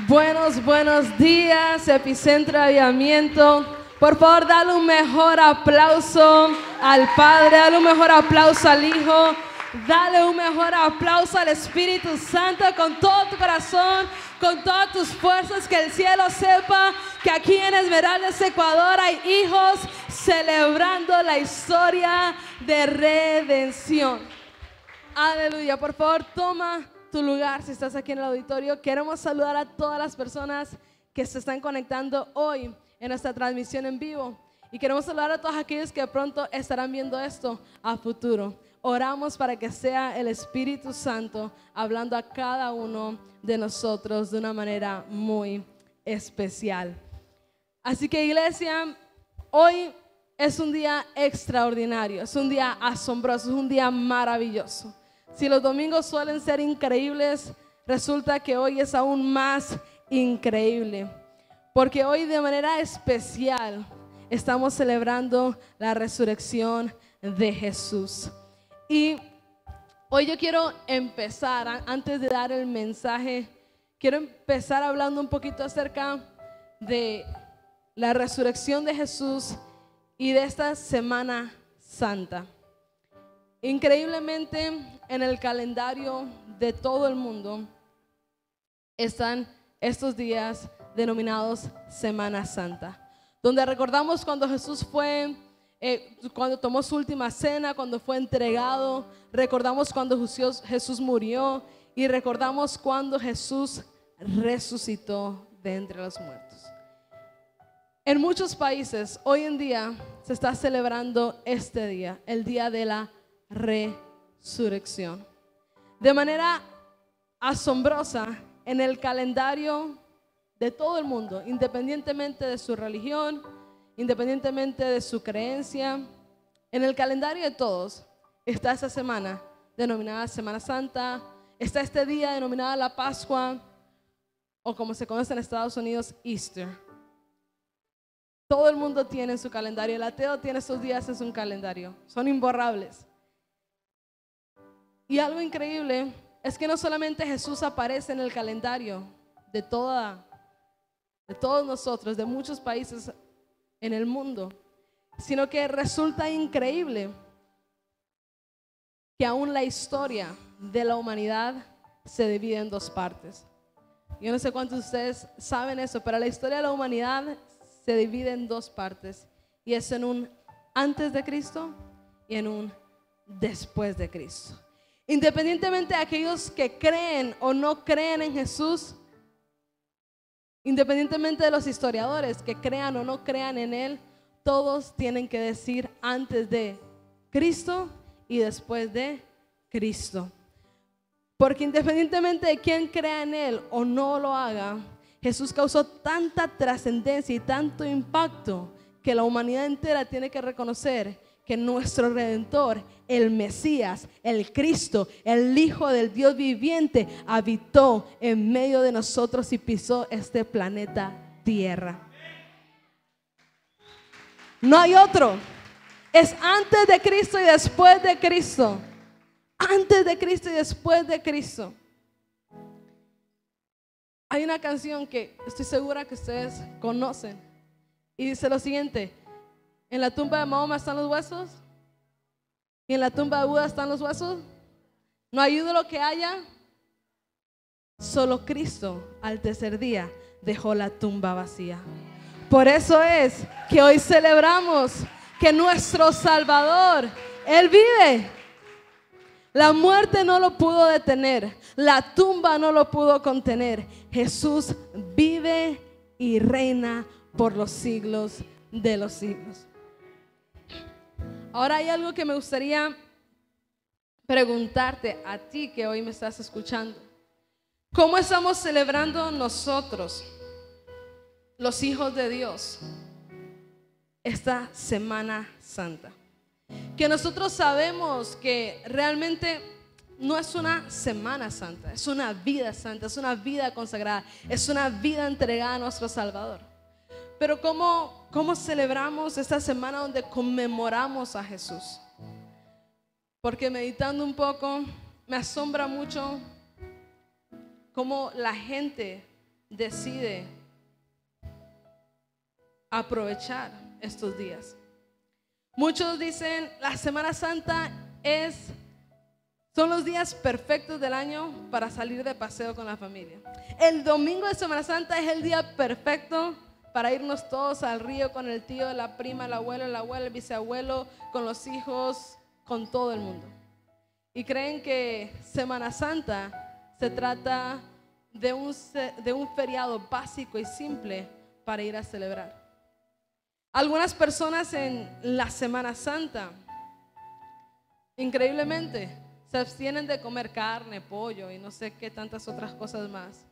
Buenos días, Epicentro Avivamiento. Por favor, dale un mejor aplauso al Padre, dale un mejor aplauso al Hijo, dale un mejor aplauso al Espíritu Santo con todo tu corazón, con todas tus fuerzas. Que el cielo sepa que aquí en Esmeraldas, Ecuador, hay hijos celebrando la historia de redención. Aleluya. Por favor, toma tu lugar si estás aquí en el auditorio. Queremos saludar a todas las personas que se están conectando hoy en nuestra transmisión en vivo, y queremos saludar a todos aquellos que pronto estarán viendo esto a futuro. Oramos para que sea el Espíritu Santo hablando a cada uno de nosotros de una manera muy especial. Así que, iglesia, hoy es un día extraordinario, es un día asombroso, es un día maravilloso. Si los domingos suelen ser increíbles, resulta que hoy es aún más increíble, porque hoy de manera especial estamos celebrando la resurrección de Jesús. Y hoy yo quiero empezar, antes de dar el mensaje, quiero empezar hablando un poquito acerca de la resurrección de Jesús y de esta Semana Santa. Increíblemente, en el calendario de todo el mundo están estos días denominados Semana Santa, donde recordamos cuando Jesús fue, cuando tomó su última cena, cuando fue entregado, recordamos cuando Jesús murió, y recordamos cuando Jesús resucitó de entre los muertos. En muchos países hoy en día se está celebrando este día, el día de la resurrección. De manera asombrosa, en el calendario de todo el mundo, independientemente de su religión, independientemente de su creencia, en el calendario de todos está esa semana denominada Semana Santa, está este día denominada la Pascua, o como se conoce en Estados Unidos, Easter. Todo el mundo tiene en su calendario, el ateo tiene esos días en su calendario, son imborrables. Y algo increíble es que no solamente Jesús aparece en el calendario de todos nosotros, de muchos países en el mundo, sino que resulta increíble que aún la historia de la humanidad se divide en dos partes. Yo no sé cuántos de ustedes saben eso, pero la historia de la humanidad se divide en dos partes, y es en un antes de Cristo y en un después de Cristo. Independientemente de aquellos que creen o no creen en Jesús, independientemente de los historiadores que crean o no crean en Él, todos tienen que decir antes de Cristo y después de Cristo. Porque independientemente de quién crea en Él o no lo haga, Jesús causó tanta trascendencia y tanto impacto que la humanidad entera tiene que reconocer que nuestro Redentor, el Mesías, el Cristo, el Hijo del Dios viviente, habitó en medio de nosotros y pisó este planeta Tierra. No hay otro. Es antes de Cristo y después de Cristo. Antes de Cristo y después de Cristo. Hay una canción que estoy segura que ustedes conocen y dice lo siguiente: en la tumba de Mahoma están los huesos, y en la tumba de Buda están los huesos. No hay ídolo que haya, solo Cristo al tercer día dejó la tumba vacía. Por eso es que hoy celebramos que nuestro Salvador, Él vive. La muerte no lo pudo detener, la tumba no lo pudo contener. Jesús vive y reina por los siglos de los siglos. Ahora hay algo que me gustaría preguntarte a ti que hoy me estás escuchando. ¿Cómo estamos celebrando nosotros, los hijos de Dios, esta Semana Santa? Que nosotros sabemos que realmente no es una Semana Santa, es una vida santa, es una vida consagrada, es una vida entregada a nuestro Salvador. Pero ¿cómo celebramos esta semana donde conmemoramos a Jesús? Porque meditando un poco, me asombra mucho cómo la gente decide aprovechar estos días. Muchos dicen la Semana Santa son los días perfectos del año para salir de paseo con la familia. El domingo de Semana Santa es el día perfecto para irnos todos al río con el tío, la prima, el abuelo, el bisabuelo, con los hijos, con todo el mundo. Y creen que Semana Santa se trata de un feriado básico y simple para ir a celebrar. Algunas personas en la Semana Santa, increíblemente, se abstienen de comer carne, pollo y no sé qué tantas otras cosas más.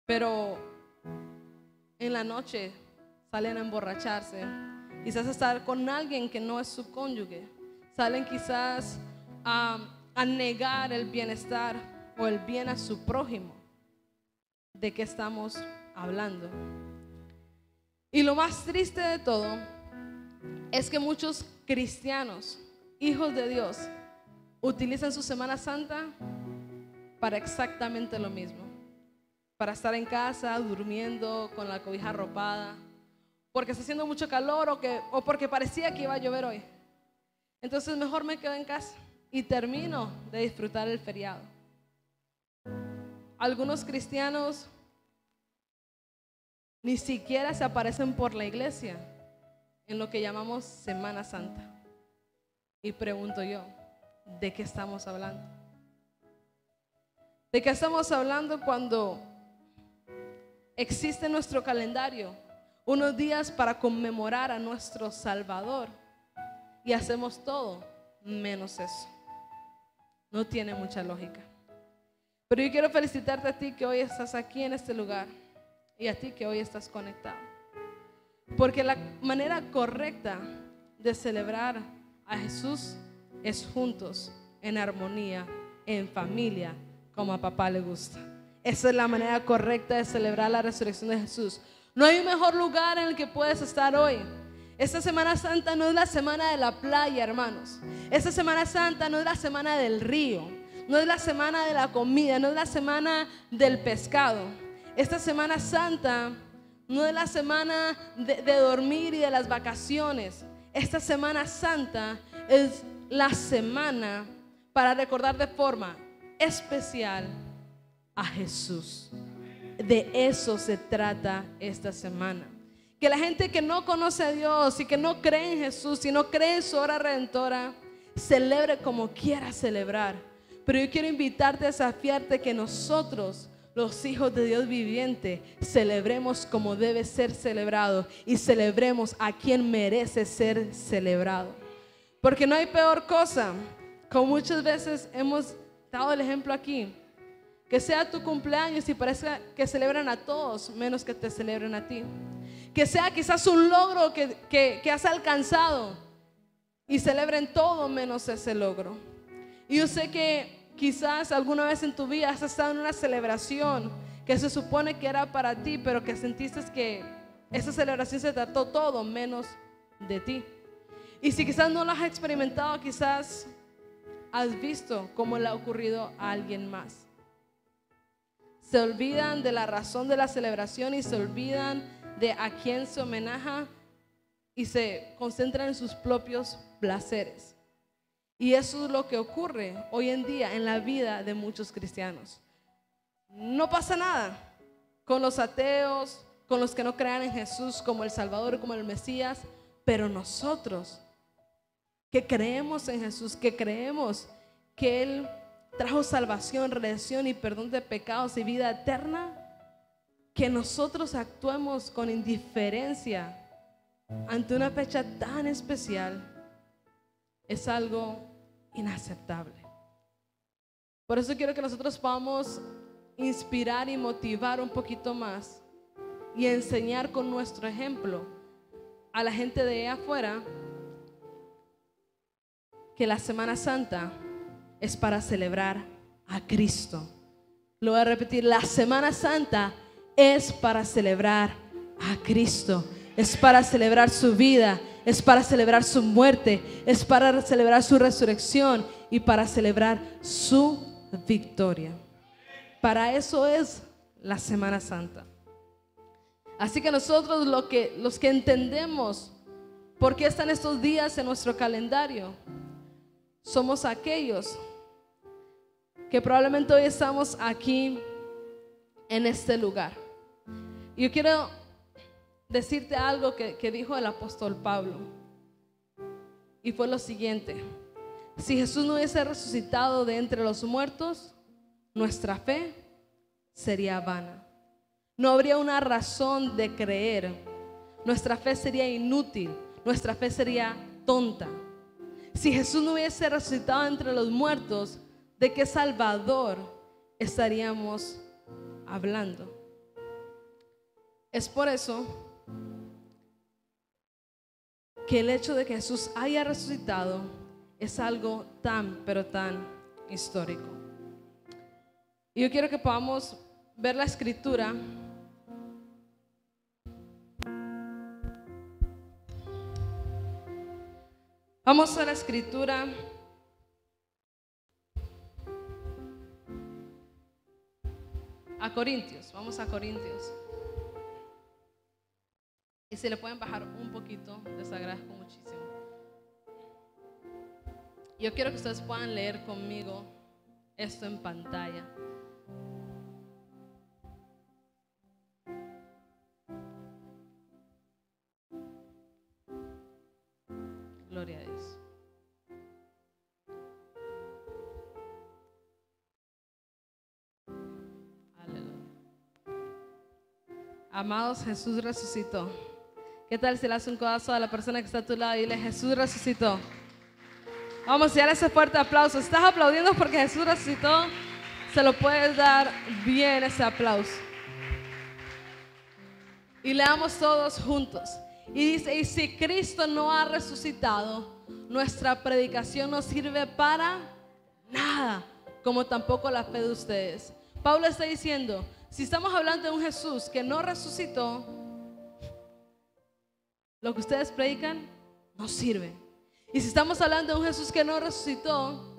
Pero en la noche salen a emborracharse, quizás a estar con alguien que no es su cónyuge. Salen quizás a negar el bienestar o el bien a su prójimo. ¿De qué estamos hablando? Y lo más triste de todo es que muchos cristianos, hijos de Dios, utilizan su Semana Santa para exactamente lo mismo. Para estar en casa, durmiendo, con la cobija arropada, porque está haciendo mucho calor o porque parecía que iba a llover hoy. Entonces mejor me quedo en casa y termino de disfrutar el feriado. Algunos cristianos ni siquiera se aparecen por la iglesia en lo que llamamos Semana Santa. Y pregunto yo, ¿de qué estamos hablando? ¿De qué estamos hablando cuando existe en nuestro calendario unos días para conmemorar a nuestro Salvador y hacemos todo menos eso? No tiene mucha lógica. Pero yo quiero felicitarte a ti que hoy estás aquí en este lugar y a ti que hoy estás conectado, porque la manera correcta de celebrar a Jesús es juntos, en armonía, en familia, como a papá le gusta. Esa es la manera correcta de celebrar la resurrección de Jesús. No hay un mejor lugar en el que puedes estar hoy. Esta Semana Santa no es la semana de la playa, hermanos. Esta Semana Santa no es la semana del río, no es la semana de la comida, no es la semana del pescado. Esta Semana Santa no es la semana de dormir y de las vacaciones. Esta Semana Santa es la semana para recordar de forma especial a Jesús. De eso se trata esta semana. Que la gente que no conoce a Dios y que no cree en Jesús y no cree en su obra redentora, celebre como quiera celebrar. Pero yo quiero invitarte a desafiarte que nosotros, los hijos de Dios viviente, celebremos como debe ser celebrado y celebremos a quien merece ser celebrado. Porque no hay peor cosa, como muchas veces hemos dado el ejemplo aquí, que sea tu cumpleaños y parezca que celebran a todos menos que te celebren a ti. Que sea quizás un logro que has alcanzado y celebren todo menos ese logro. Y yo sé que quizás alguna vez en tu vida has estado en una celebración que se supone que era para ti, pero que sentiste que esa celebración se trató todo menos de ti. Y si quizás no lo has experimentado, quizás has visto cómo le ha ocurrido a alguien más. Se olvidan de la razón de la celebración y se olvidan de a quién se homenaja y se concentran en sus propios placeres. Y eso es lo que ocurre hoy en día en la vida de muchos cristianos. No pasa nada con los ateos, con los que no crean en Jesús como el Salvador, como el Mesías, pero nosotros que creemos en Jesús, que creemos que Él trajo salvación, redención y perdón de pecados y vida eterna, que nosotros actuemos con indiferencia ante una fecha tan especial es algo inaceptable. Por eso quiero que nosotros podamos inspirar y motivar un poquito más y enseñar con nuestro ejemplo a la gente de allá afuera que la Semana Santa es para celebrar a Cristo. Lo voy a repetir, la Semana Santa es para celebrar a Cristo, es para celebrar su vida, es para celebrar su muerte, es para celebrar su resurrección y para celebrar su victoria. Para eso es la Semana Santa. Así que nosotros los que entendemos por qué están estos días en nuestro calendario, somos aquellos que probablemente hoy estamos aquí en este lugar. Y yo quiero decirte algo que dijo el apóstol Pablo, y fue lo siguiente: si Jesús no hubiese resucitado de entre los muertos, nuestra fe sería vana. No habría una razón de creer. Nuestra fe sería inútil. Nuestra fe sería tonta. Si Jesús no hubiese resucitado entre los muertos, ¿de qué Salvador estaríamos hablando? Es por eso que el hecho de que Jesús haya resucitado es algo tan, pero tan histórico. Y yo quiero que podamos ver la escritura. Vamos a la escritura. A Corintios, vamos a Corintios. Y si le pueden bajar un poquito, les agradezco muchísimo. Yo quiero que ustedes puedan leer conmigo esto en pantalla. Gloria a Dios. Aleluya. Amados, Jesús resucitó. ¿Qué tal si le hace un codazo a la persona que está a tu lado y dile: Jesús resucitó? Vamos a dar ese fuerte aplauso. Si estás aplaudiendo porque Jesús resucitó, se lo puedes dar bien ese aplauso. Y leamos todos juntos. Y dice: y si Cristo no ha resucitado, nuestra predicación no sirve para nada, como tampoco la fe de ustedes. Pablo está diciendo: si estamos hablando de un Jesús que no resucitó, lo que ustedes predican no sirve. Y si estamos hablando de un Jesús que no resucitó,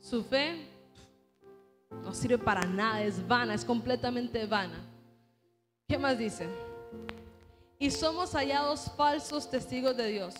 su fe no sirve para nada, es vana, es completamente vana. ¿Qué más dice? Y somos hallados falsos testigos de Dios,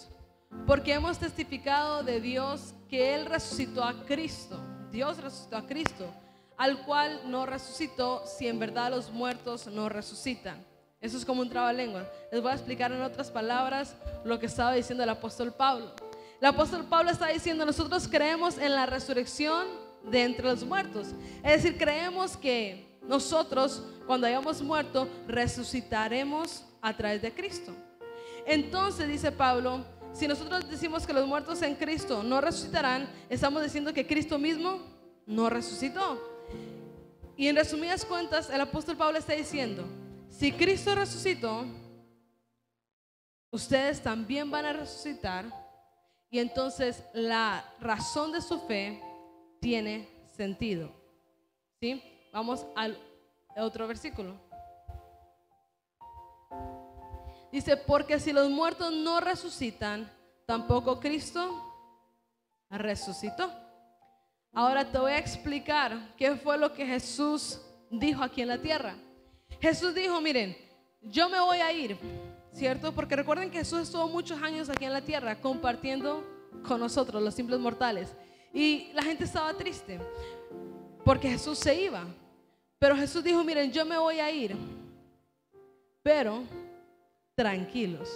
porque hemos testificado de Dios que Él resucitó a Cristo. Dios resucitó a Cristo, al cual no resucitó, si en verdad los muertos no resucitan. Eso es como un trabalengua. Les voy a explicar en otras palabras lo que estaba diciendo el apóstol Pablo. El apóstol Pablo está diciendo: nosotros creemos en la resurrección de entre los muertos. Es decir, creemos que nosotros, cuando hayamos muerto, resucitaremos a través de Cristo. Entonces, dice Pablo, si nosotros decimos que los muertos en Cristo no resucitarán, estamos diciendo que Cristo mismo no resucitó. Y en resumidas cuentas, el apóstol Pablo está diciendo: si Cristo resucitó, ustedes también van a resucitar. Y entonces la razón de su fe tiene sentido. ¿Sí? Vamos al otro versículo. Dice: porque si los muertos no resucitan, tampoco Cristo resucitó. Ahora te voy a explicar qué fue lo que Jesús dijo aquí en la tierra. Jesús dijo: miren, yo me voy a ir, ¿cierto? Porque recuerden que Jesús estuvo muchos años aquí en la tierra compartiendo con nosotros, los simples mortales. Y la gente estaba triste porque Jesús se iba. Pero Jesús dijo: miren, yo me voy a ir, pero tranquilos,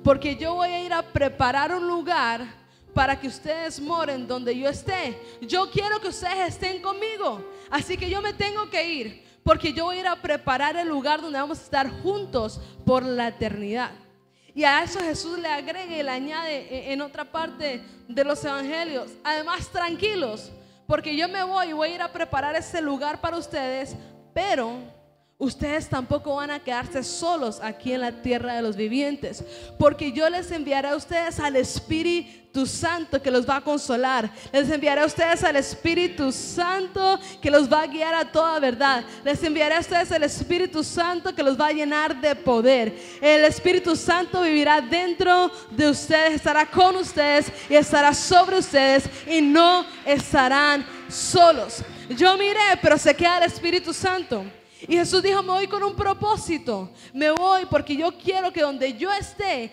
porque yo voy a ir a preparar un lugar para que ustedes moren donde yo esté. Yo quiero que ustedes estén conmigo, así que yo me tengo que ir, porque yo voy a ir a preparar el lugar donde vamos a estar juntos por la eternidad. Y a eso Jesús le agrega y le añade en otra parte de los evangelios: además, tranquilos, porque yo me voy a ir a preparar ese lugar para ustedes, pero ustedes tampoco van a quedarse solos aquí en la tierra de los vivientes, porque yo les enviaré a ustedes al Espíritu Santo que los va a consolar. Les enviaré a ustedes al Espíritu Santo que los va a guiar a toda verdad. Les enviaré a ustedes el Espíritu Santo que los va a llenar de poder. El Espíritu Santo vivirá dentro de ustedes, estará con ustedes y estará sobre ustedes, y no estarán solos. Yo miré, pero se queda el Espíritu Santo. Y Jesús dijo: me voy con un propósito. Me voy porque yo quiero que donde yo esté,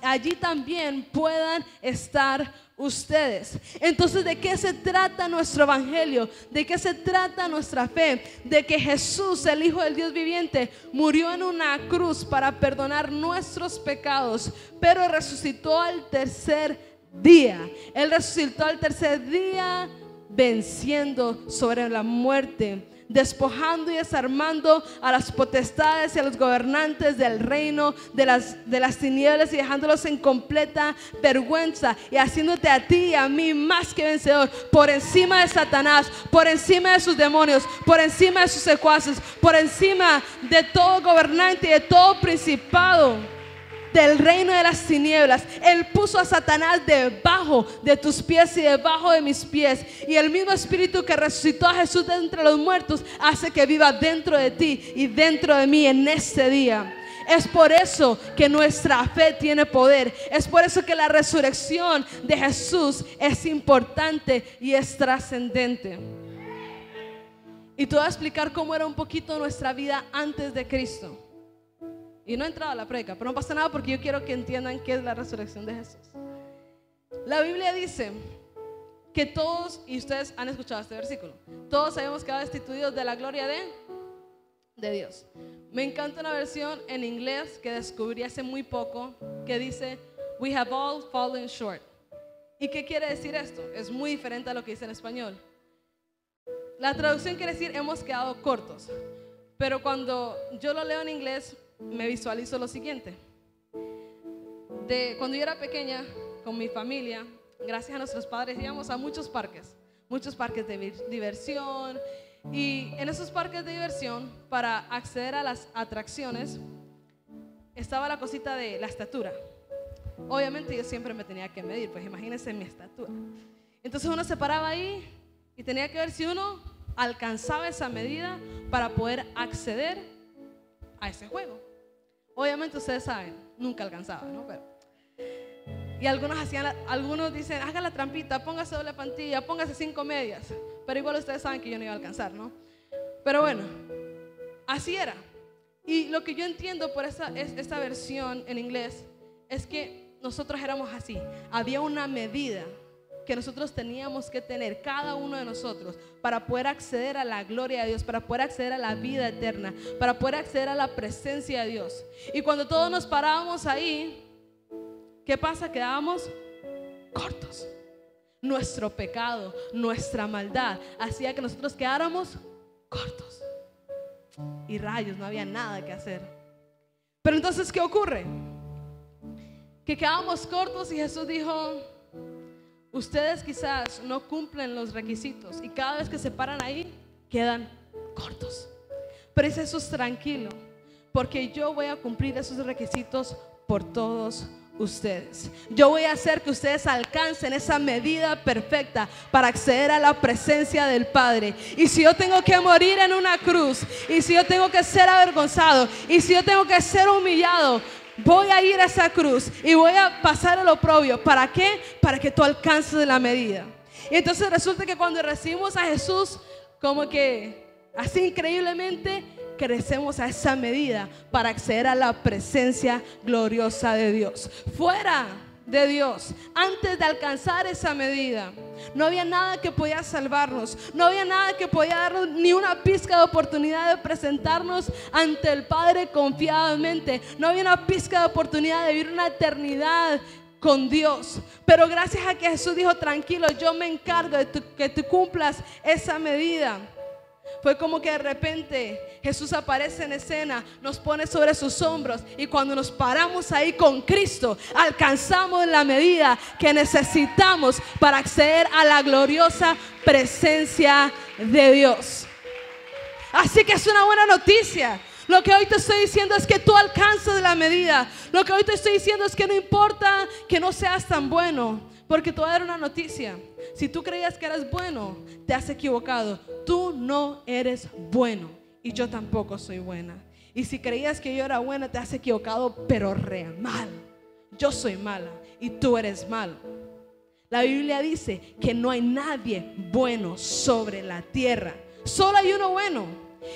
allí también puedan estar ustedes. Entonces, ¿de qué se trata nuestro evangelio? ¿De qué se trata nuestra fe? De que Jesús, el Hijo del Dios viviente, murió en una cruz para perdonar nuestros pecados, pero resucitó al tercer día. Él resucitó al tercer día, venciendo sobre la muerte, despojando y desarmando a las potestades y a los gobernantes del reino de las tinieblas, y dejándolos en completa vergüenza, y haciéndote a ti y a mí más que vencedor, por encima de Satanás, por encima de sus demonios, por encima de sus secuaces, por encima de todo gobernante y de todo principado del reino de las tinieblas. Él puso a Satanás debajo de tus pies y debajo de mis pies. Y el mismo Espíritu que resucitó a Jesús de entre los muertos hace que viva dentro de ti y dentro de mí en este día. Es por eso que nuestra fe tiene poder. Es por eso que la resurrección de Jesús es importante y es trascendente. Y te voy a explicar cómo era un poquito nuestra vida antes de Cristo. Y no he entrado a la prédica, pero no pasa nada, porque yo quiero que entiendan qué es la resurrección de Jesús. La Biblia dice que todos, y ustedes han escuchado este versículo, todos habíamos quedado destituidos de la gloria de Dios. Me encanta una versión en inglés que descubrí hace muy poco, que dice: we have all fallen short. ¿Y qué quiere decir esto? Es muy diferente a lo que dice en español. La traducción quiere decir: hemos quedado cortos. Pero cuando yo lo leo en inglés, me visualizo lo siguiente. Cuando yo era pequeña, con mi familia, gracias a nuestros padres, íbamos a muchos parques de diversión. Y en esos parques de diversión, para acceder a las atracciones, estaba la cosita de la estatura. Obviamente yo siempre me tenía que medir, pues imagínense mi estatura. Entonces uno se paraba ahí y tenía que ver si uno alcanzaba esa medida para poder acceder a ese juego. Obviamente ustedes saben, nunca alcanzaba, ¿no? Y algunos dicen: haga la trampita, póngase doble pantilla, póngase 5 medias. Pero igual ustedes saben que yo no iba a alcanzar, ¿no? Pero bueno, así era. Y lo que yo entiendo por esta versión en inglés es que nosotros éramos así. Había una medida que nosotros teníamos que tener, cada uno de nosotros, para poder acceder a la gloria de Dios, para poder acceder a la vida eterna, para poder acceder a la presencia de Dios. Y cuando todos nos parábamos ahí, ¿qué pasa? Quedábamos cortos. Nuestro pecado, nuestra maldad hacía que nosotros quedáramos cortos. Y rayos, no había nada que hacer. Pero entonces, ¿qué ocurre? Que quedábamos cortos y Jesús dijo: ustedes quizás no cumplen los requisitos, y cada vez que se paran ahí quedan cortos. Pero dice Jesús: tranquilo, porque yo voy a cumplir esos requisitos por todos ustedes. Yo voy a hacer que ustedes alcancen esa medida perfecta para acceder a la presencia del Padre. Y si yo tengo que morir en una cruz, y si yo tengo que ser avergonzado, y si yo tengo que ser humillado, voy a ir a esa cruz y voy a pasar el oprobio. ¿Para qué? Para que tú alcances la medida. Y entonces resulta que cuando recibimos a Jesús, como que así increíblemente crecemos a esa medida para acceder a la presencia gloriosa de Dios. Fuera de Dios, antes de alcanzar esa medida, no había nada que podía salvarnos, no había nada que podía darnos ni una pizca de oportunidad de presentarnos ante el Padre confiadamente. No había una pizca de oportunidad de vivir una eternidad con Dios. Pero gracias a que Jesús dijo: tranquilo, yo me encargo de que tú cumplas esa medida, fue como que de repente Jesús aparece en escena, nos pone sobre sus hombros, y cuando nos paramos ahí con Cristo, alcanzamos la medida que necesitamos para acceder a la gloriosa presencia de Dios. Así que es una buena noticia. Lo que hoy te estoy diciendo es que tú alcances la medida. Lo que hoy te estoy diciendo es que no importa que no seas tan bueno, porque te voy a dar una noticia. Si tú creías que eres bueno, te has equivocado. Tú no eres bueno, y yo tampoco soy buena. Y si creías que yo era buena, te has equivocado, pero re mal. Yo soy mala y tú eres malo. La Biblia dice que no hay nadie bueno sobre la tierra. Solo hay uno bueno,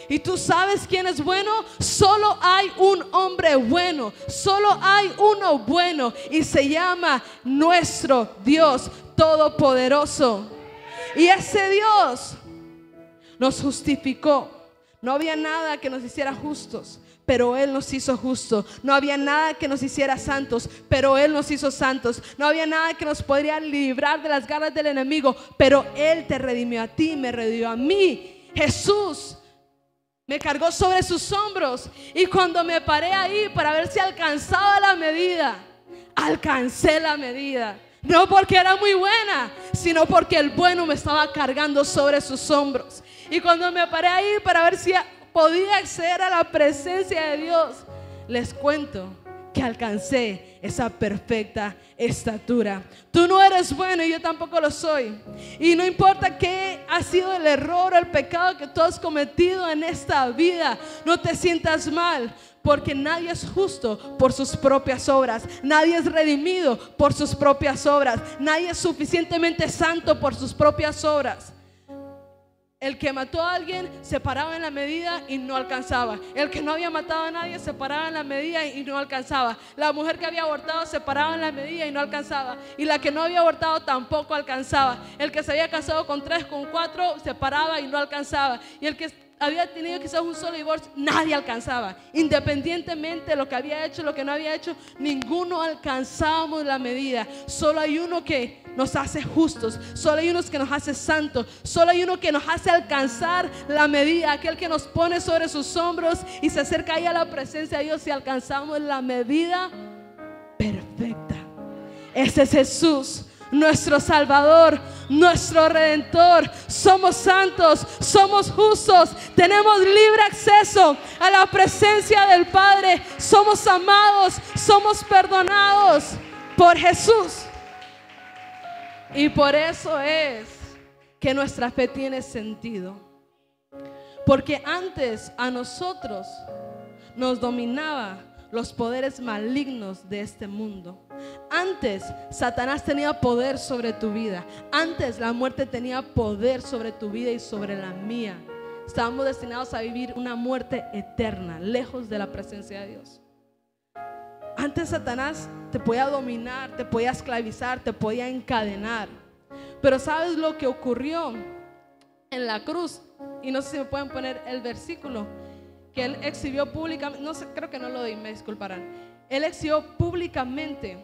¿Y tú sabes quién es bueno? Solo hay un hombre bueno, solo hay uno bueno, y se llama nuestro Dios Todopoderoso. Y ese Dios nos justificó. No había nada que nos hiciera justos, pero Él nos hizo justos. No había nada que nos hiciera santos, pero Él nos hizo santos. No había nada que nos podría librar de las garras del enemigo, pero Él te redimió a ti, me redimió a mí. Jesús me cargó sobre sus hombros, y cuando me paré ahí para ver si alcanzaba la medida, alcancé la medida. No porque era muy buena, sino porque el bueno me estaba cargando sobre sus hombros. Y cuando me paré ahí para ver si podía acceder a la presencia de Dios, les cuento que alcancé esa perfecta estatura. Tú no eres bueno y yo tampoco lo soy. Y no importa qué ha sido el error o el pecado que tú has cometido en esta vida, no te sientas mal, porque nadie es justo por sus propias obras. Nadie es redimido por sus propias obras. Nadie es suficientemente santo por sus propias obras. El que mató a alguien se paraba en la medida y no alcanzaba. El que no había matado a nadie se paraba en la medida y no alcanzaba. La mujer que había abortado se paraba en la medida y no alcanzaba. Y la que no había abortado tampoco alcanzaba. El que se había casado con 3, con 4 se paraba y no alcanzaba. Y el que había tenido quizás un solo divorcio, nadie alcanzaba. Independientemente de lo que había hecho, lo que no había hecho, ninguno alcanzábamos la medida. Solo hay uno que nos hace justos, solo hay uno que nos hace santos, solo hay uno que nos hace alcanzar la medida, aquel que nos pone sobre sus hombros y se acerca ahí a la presencia de Dios y alcanzamos la medida perfecta. Ese es Jesús, nuestro Salvador, nuestro Redentor. Somos santos, somos justos, tenemos libre acceso a la presencia del Padre, somos amados, somos perdonados por Jesús. Y por eso es que nuestra fe tiene sentido, porque antes a nosotros nos dominaba los poderes malignos de este mundo. Antes Satanás tenía poder sobre tu vida. Antes la muerte tenía poder sobre tu vida y sobre la mía. Estábamos destinados a vivir una muerte eterna, lejos de la presencia de Dios. Antes Satanás te podía dominar, te podía esclavizar, te podía encadenar. Pero ¿sabes lo que ocurrió en la cruz? Y no sé si me pueden poner el versículo que Él exhibió públicamente. No sé, creo que no lo doy, me disculparán. Él exhibió públicamente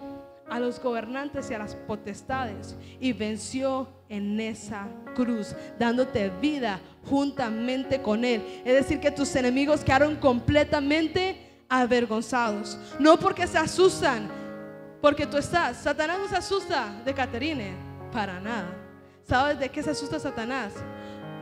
a los gobernantes y a las potestades y venció en esa cruz, dándote vida juntamente con Él. Es decir, que tus enemigos quedaron completamente avergonzados. No porque se asustan, porque tú estás. Satanás no se asusta de Caterine, para nada. ¿Sabes de qué se asusta Satanás?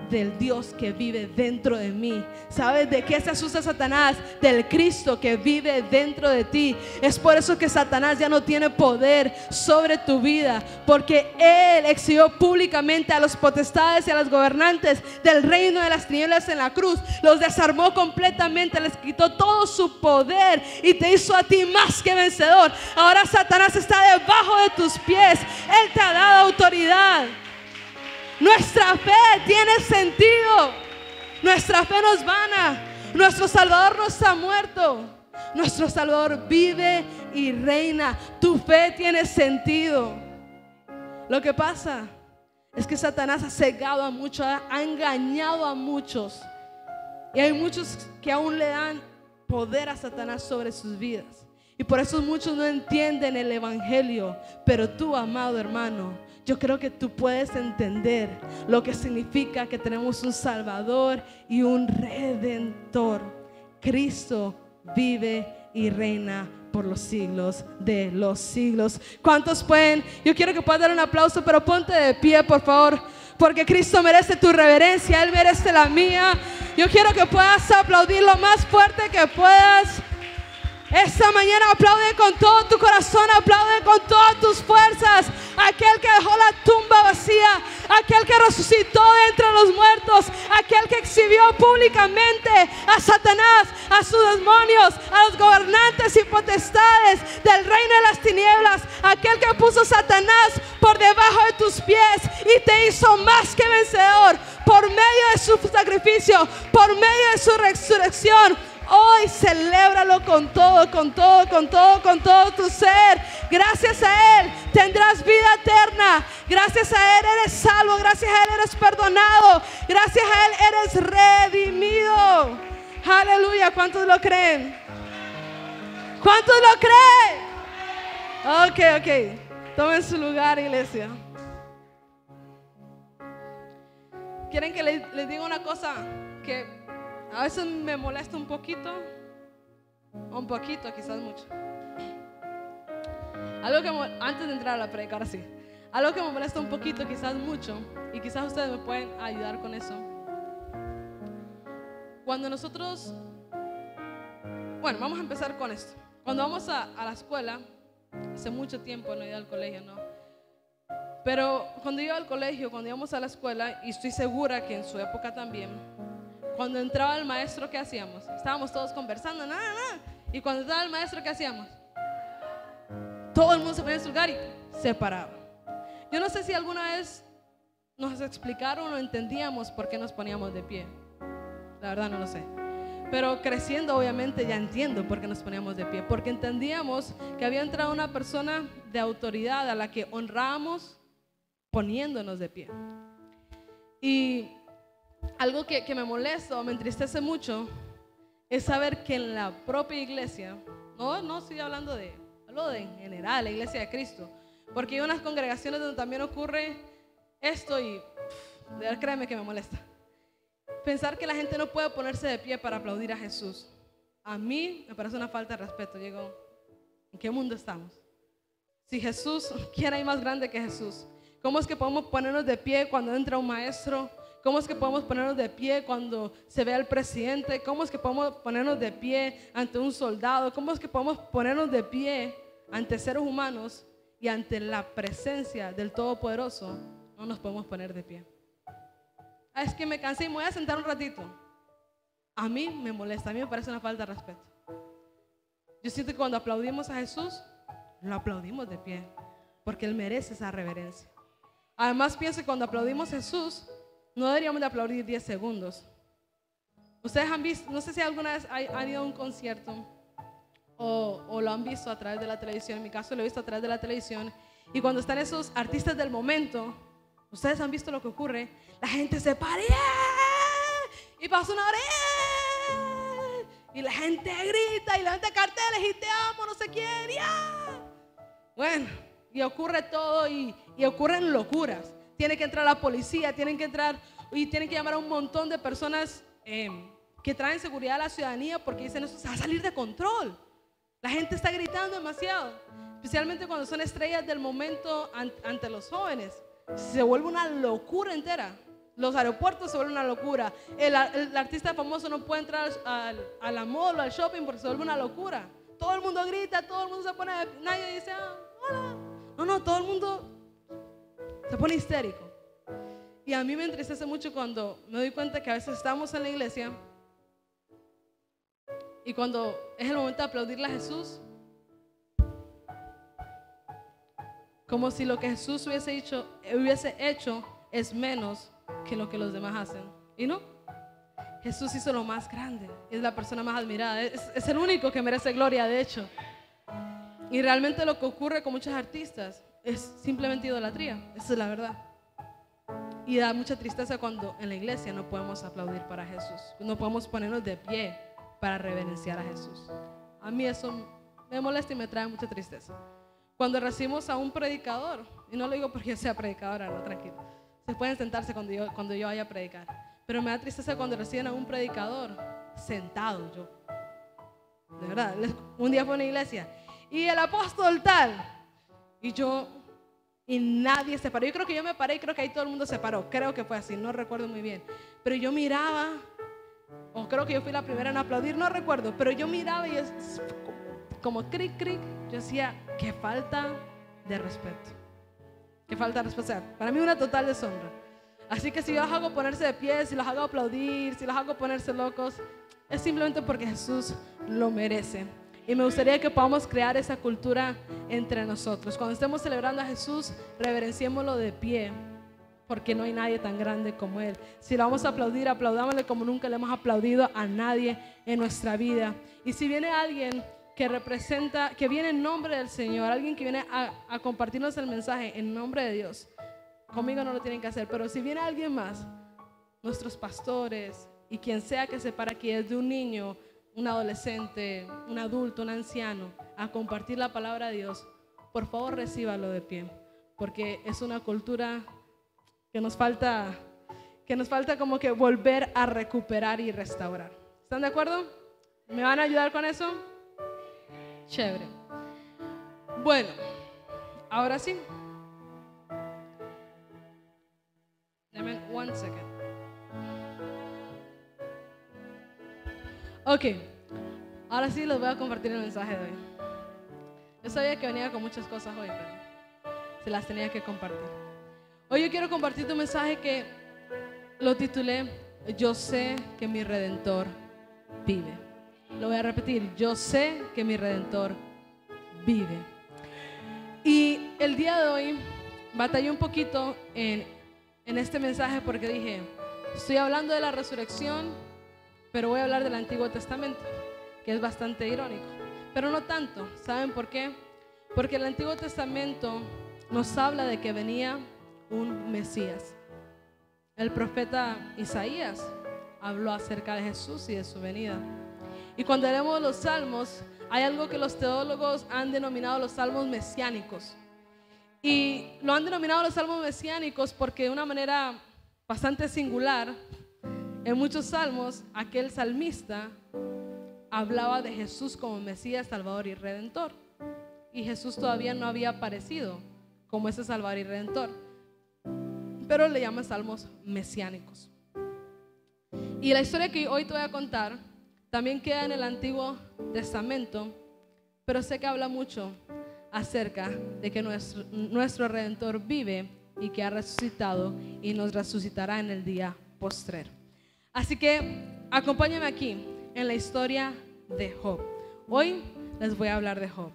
Del Dios que vive dentro de mí. ¿Sabes de qué se asusta Satanás? Del Cristo que vive dentro de ti. Es por eso que Satanás ya no tiene poder sobre tu vida, porque Él exhibió públicamente a los potestades y a los gobernantes del reino de las tinieblas en la cruz. Los desarmó completamente, les quitó todo su poder y te hizo a ti más que vencedor. Ahora Satanás está debajo de tus pies. Él te ha dado autoridad. Nuestra fe tiene sentido. Nuestra fe no es vana. Nuestro Salvador no está muerto. Nuestro Salvador vive y reina. Tu fe tiene sentido. Lo que pasa es que Satanás ha cegado a muchos, ha engañado a muchos. Y hay muchos que aún le dan poder a Satanás sobre sus vidas. Y por eso muchos no entienden el evangelio. Pero tú, amado hermano, yo creo que tú puedes entender lo que significa que tenemos un Salvador y un Redentor. Cristo vive y reina por los siglos de los siglos. ¿Cuántos pueden? Yo quiero que puedas dar un aplauso, pero ponte de pie, por favor, porque Cristo merece tu reverencia, Él merece la mía. Yo quiero que puedas aplaudir lo más fuerte que puedas. Esta mañana aplaude con todo tu corazón, aplaude con todas tus fuerzas. Aquel que dejó la tumba vacía, aquel que resucitó de entre los muertos, aquel que exhibió públicamente a Satanás, a sus demonios, a los gobernantes y potestades del reino de las tinieblas, aquel que puso a Satanás por debajo de tus pies y te hizo más que vencedor. por medio de su sacrificio, por medio de su resurrección. Hoy celébralo con todo tu ser. Gracias a Él tendrás vida eterna. Gracias a Él eres salvo. Gracias a Él eres perdonado. Gracias a Él eres redimido. Aleluya. ¿Cuántos lo creen? ¿Cuántos lo creen? Ok. Tomen su lugar, iglesia. ¿Quieren que les diga una cosa que a veces me molesta un poquito? Un poquito, quizás mucho. Algo que antes de entrar a la predica, ahora sí. Algo que me molesta un poquito, quizás mucho, y quizás ustedes me pueden ayudar con eso. Cuando nosotros, bueno, vamos a empezar con esto. Cuando vamos a la escuela, hace mucho tiempo no he ido al colegio, ¿no? Pero cuando iba al colegio, cuando íbamos a la escuela, y estoy segura que en su época también, cuando entraba el maestro, ¿qué hacíamos? Estábamos todos conversando, y cuando entraba el maestro, ¿qué hacíamos? Todo el mundo se ponía en su lugar y se paraba. Yo no sé si alguna vez nos explicaron o entendíamos por qué nos poníamos de pie. La verdad no lo sé. Pero creciendo obviamente ya entiendo por qué nos poníamos de pie. Porque entendíamos que había entrado una persona de autoridad a la que honrábamos poniéndonos de pie. Y algo que me molesta o me entristece mucho es saber que en la propia iglesia, no estoy hablando hablo de en general, la iglesia de Cristo, porque hay unas congregaciones donde también ocurre esto y de verdad, créeme que me molesta. Pensar que la gente no puede ponerse de pie para aplaudir a Jesús. A mí me parece una falta de respeto. Digo, ¿en qué mundo estamos? Si Jesús, ¿quién hay más grande que Jesús? ¿Cómo es que podemos ponernos de pie cuando entra un maestro? ¿Cómo es que podemos ponernos de pie cuando se ve al presidente? ¿Cómo es que podemos ponernos de pie ante un soldado? ¿Cómo es que podemos ponernos de pie ante seres humanos y ante la presencia del Todopoderoso? No nos podemos poner de pie. Es que me cansé y me voy a sentar un ratito. A mí me molesta, a mí me parece una falta de respeto. Yo siento que cuando aplaudimos a Jesús, lo aplaudimos de pie, porque Él merece esa reverencia. Además pienso que cuando aplaudimos a Jesús, no deberíamos de aplaudir 10 segundos. Ustedes han visto, no sé si alguna vez han ido a un concierto o lo han visto a través de la televisión. En mi caso lo he visto a través de la televisión. Y cuando están esos artistas del momento, ustedes han visto lo que ocurre. La gente se para y pasa una hora y la gente grita y levanta carteles y te amo, no sé quién. Bueno, y ocurre todo y ocurren locuras. Tiene que entrar la policía, tienen que entrar y tienen que llamar a un montón de personas que traen seguridad a la ciudadanía porque dicen eso se va a salir de control. La gente está gritando demasiado, especialmente cuando son estrellas del momento ante los jóvenes. Se vuelve una locura entera. Los aeropuertos se vuelven una locura. El artista famoso no puede entrar a la mall o al shopping porque se vuelve una locura. Todo el mundo grita, todo el mundo se pone, nadie dice hola. No, todo el mundo se pone histérico. Y a mí me entristece mucho cuando me doy cuenta que a veces estamos en la iglesia y cuando es el momento de aplaudirle a Jesús, como si lo que Jesús hubiese hecho es menos que lo que los demás hacen. Y no, Jesús hizo lo más grande, es la persona más admirada, es el único que merece gloria, de hecho. Y realmente lo que ocurre con muchos artistas es simplemente idolatría, esa es la verdad. Y da mucha tristeza cuando en la iglesia no podemos aplaudir para Jesús, no podemos ponernos de pie para reverenciar a Jesús. A mí eso me molesta y me trae mucha tristeza. Cuando recibimos a un predicador, y no lo digo porque yo sea predicadora, no, tranquilo, se pueden sentarse cuando yo vaya a predicar, pero me da tristeza cuando reciben a un predicador sentado. Yo, de verdad, un día fue a una iglesia y el apóstol tal, y nadie se paró. Yo creo que yo me paré y creo que ahí todo el mundo se paró, creo que fue así, no recuerdo muy bien, pero yo miraba, o creo que yo fui la primera en aplaudir, no recuerdo, pero yo miraba y es como cric, cric, yo decía, qué falta de respeto. Qué falta de respeto. Para mí una total deshonra. Así que si yo los hago ponerse de pie, si los hago aplaudir, si los hago ponerse locos, es simplemente porque Jesús lo merece. Y me gustaría que podamos crear esa cultura entre nosotros. Cuando estemos celebrando a Jesús, reverenciémoslo de pie, porque no hay nadie tan grande como Él. Si lo vamos a aplaudir, aplaudámosle como nunca le hemos aplaudido a nadie en nuestra vida. Y si viene alguien que representa, que viene en nombre del Señor, alguien que viene a compartirnos el mensaje en nombre de Dios, conmigo no lo tienen que hacer, pero si viene alguien más, nuestros pastores y quien sea que se para aquí, desde un niño, un adolescente, un adulto, un anciano, a compartir la palabra de Dios, por favor recíbalo de pie, porque es una cultura que nos falta como que volver a recuperar y restaurar. ¿Están de acuerdo? ¿Me van a ayudar con eso? Chévere. Bueno, ahora sí. Dame one second. Ok, ahora sí les voy a compartir el mensaje de hoy. Yo sabía que venía con muchas cosas hoy, pero se las tenía que compartir. Hoy yo quiero compartir un mensaje que lo titulé Yo sé que mi Redentor vive. Lo voy a repetir, yo sé que mi Redentor vive. Y el día de hoy batallé un poquito en este mensaje porque dije, estoy hablando de la resurrección, pero voy a hablar del Antiguo Testamento, que es bastante irónico, pero no tanto. ¿Saben por qué? Porque el Antiguo Testamento nos habla de que venía un Mesías. El profeta Isaías habló acerca de Jesús y de su venida. Y cuando leemos los salmos, hay algo que los teólogos han denominado los salmos mesiánicos. Y lo han denominado los salmos mesiánicos porque de una manera bastante singular, en muchos salmos, aquel salmista hablaba de Jesús como Mesías, Salvador y Redentor. Y Jesús todavía no había aparecido como ese Salvador y Redentor, pero le llaman salmos mesiánicos. Y la historia que hoy te voy a contar también queda en el Antiguo Testamento, pero sé que habla mucho acerca de que nuestro Redentor vive y que ha resucitado y nos resucitará en el día postrero. Así que acompáñenme aquí en la historia de Job. Hoy les voy a hablar de Job.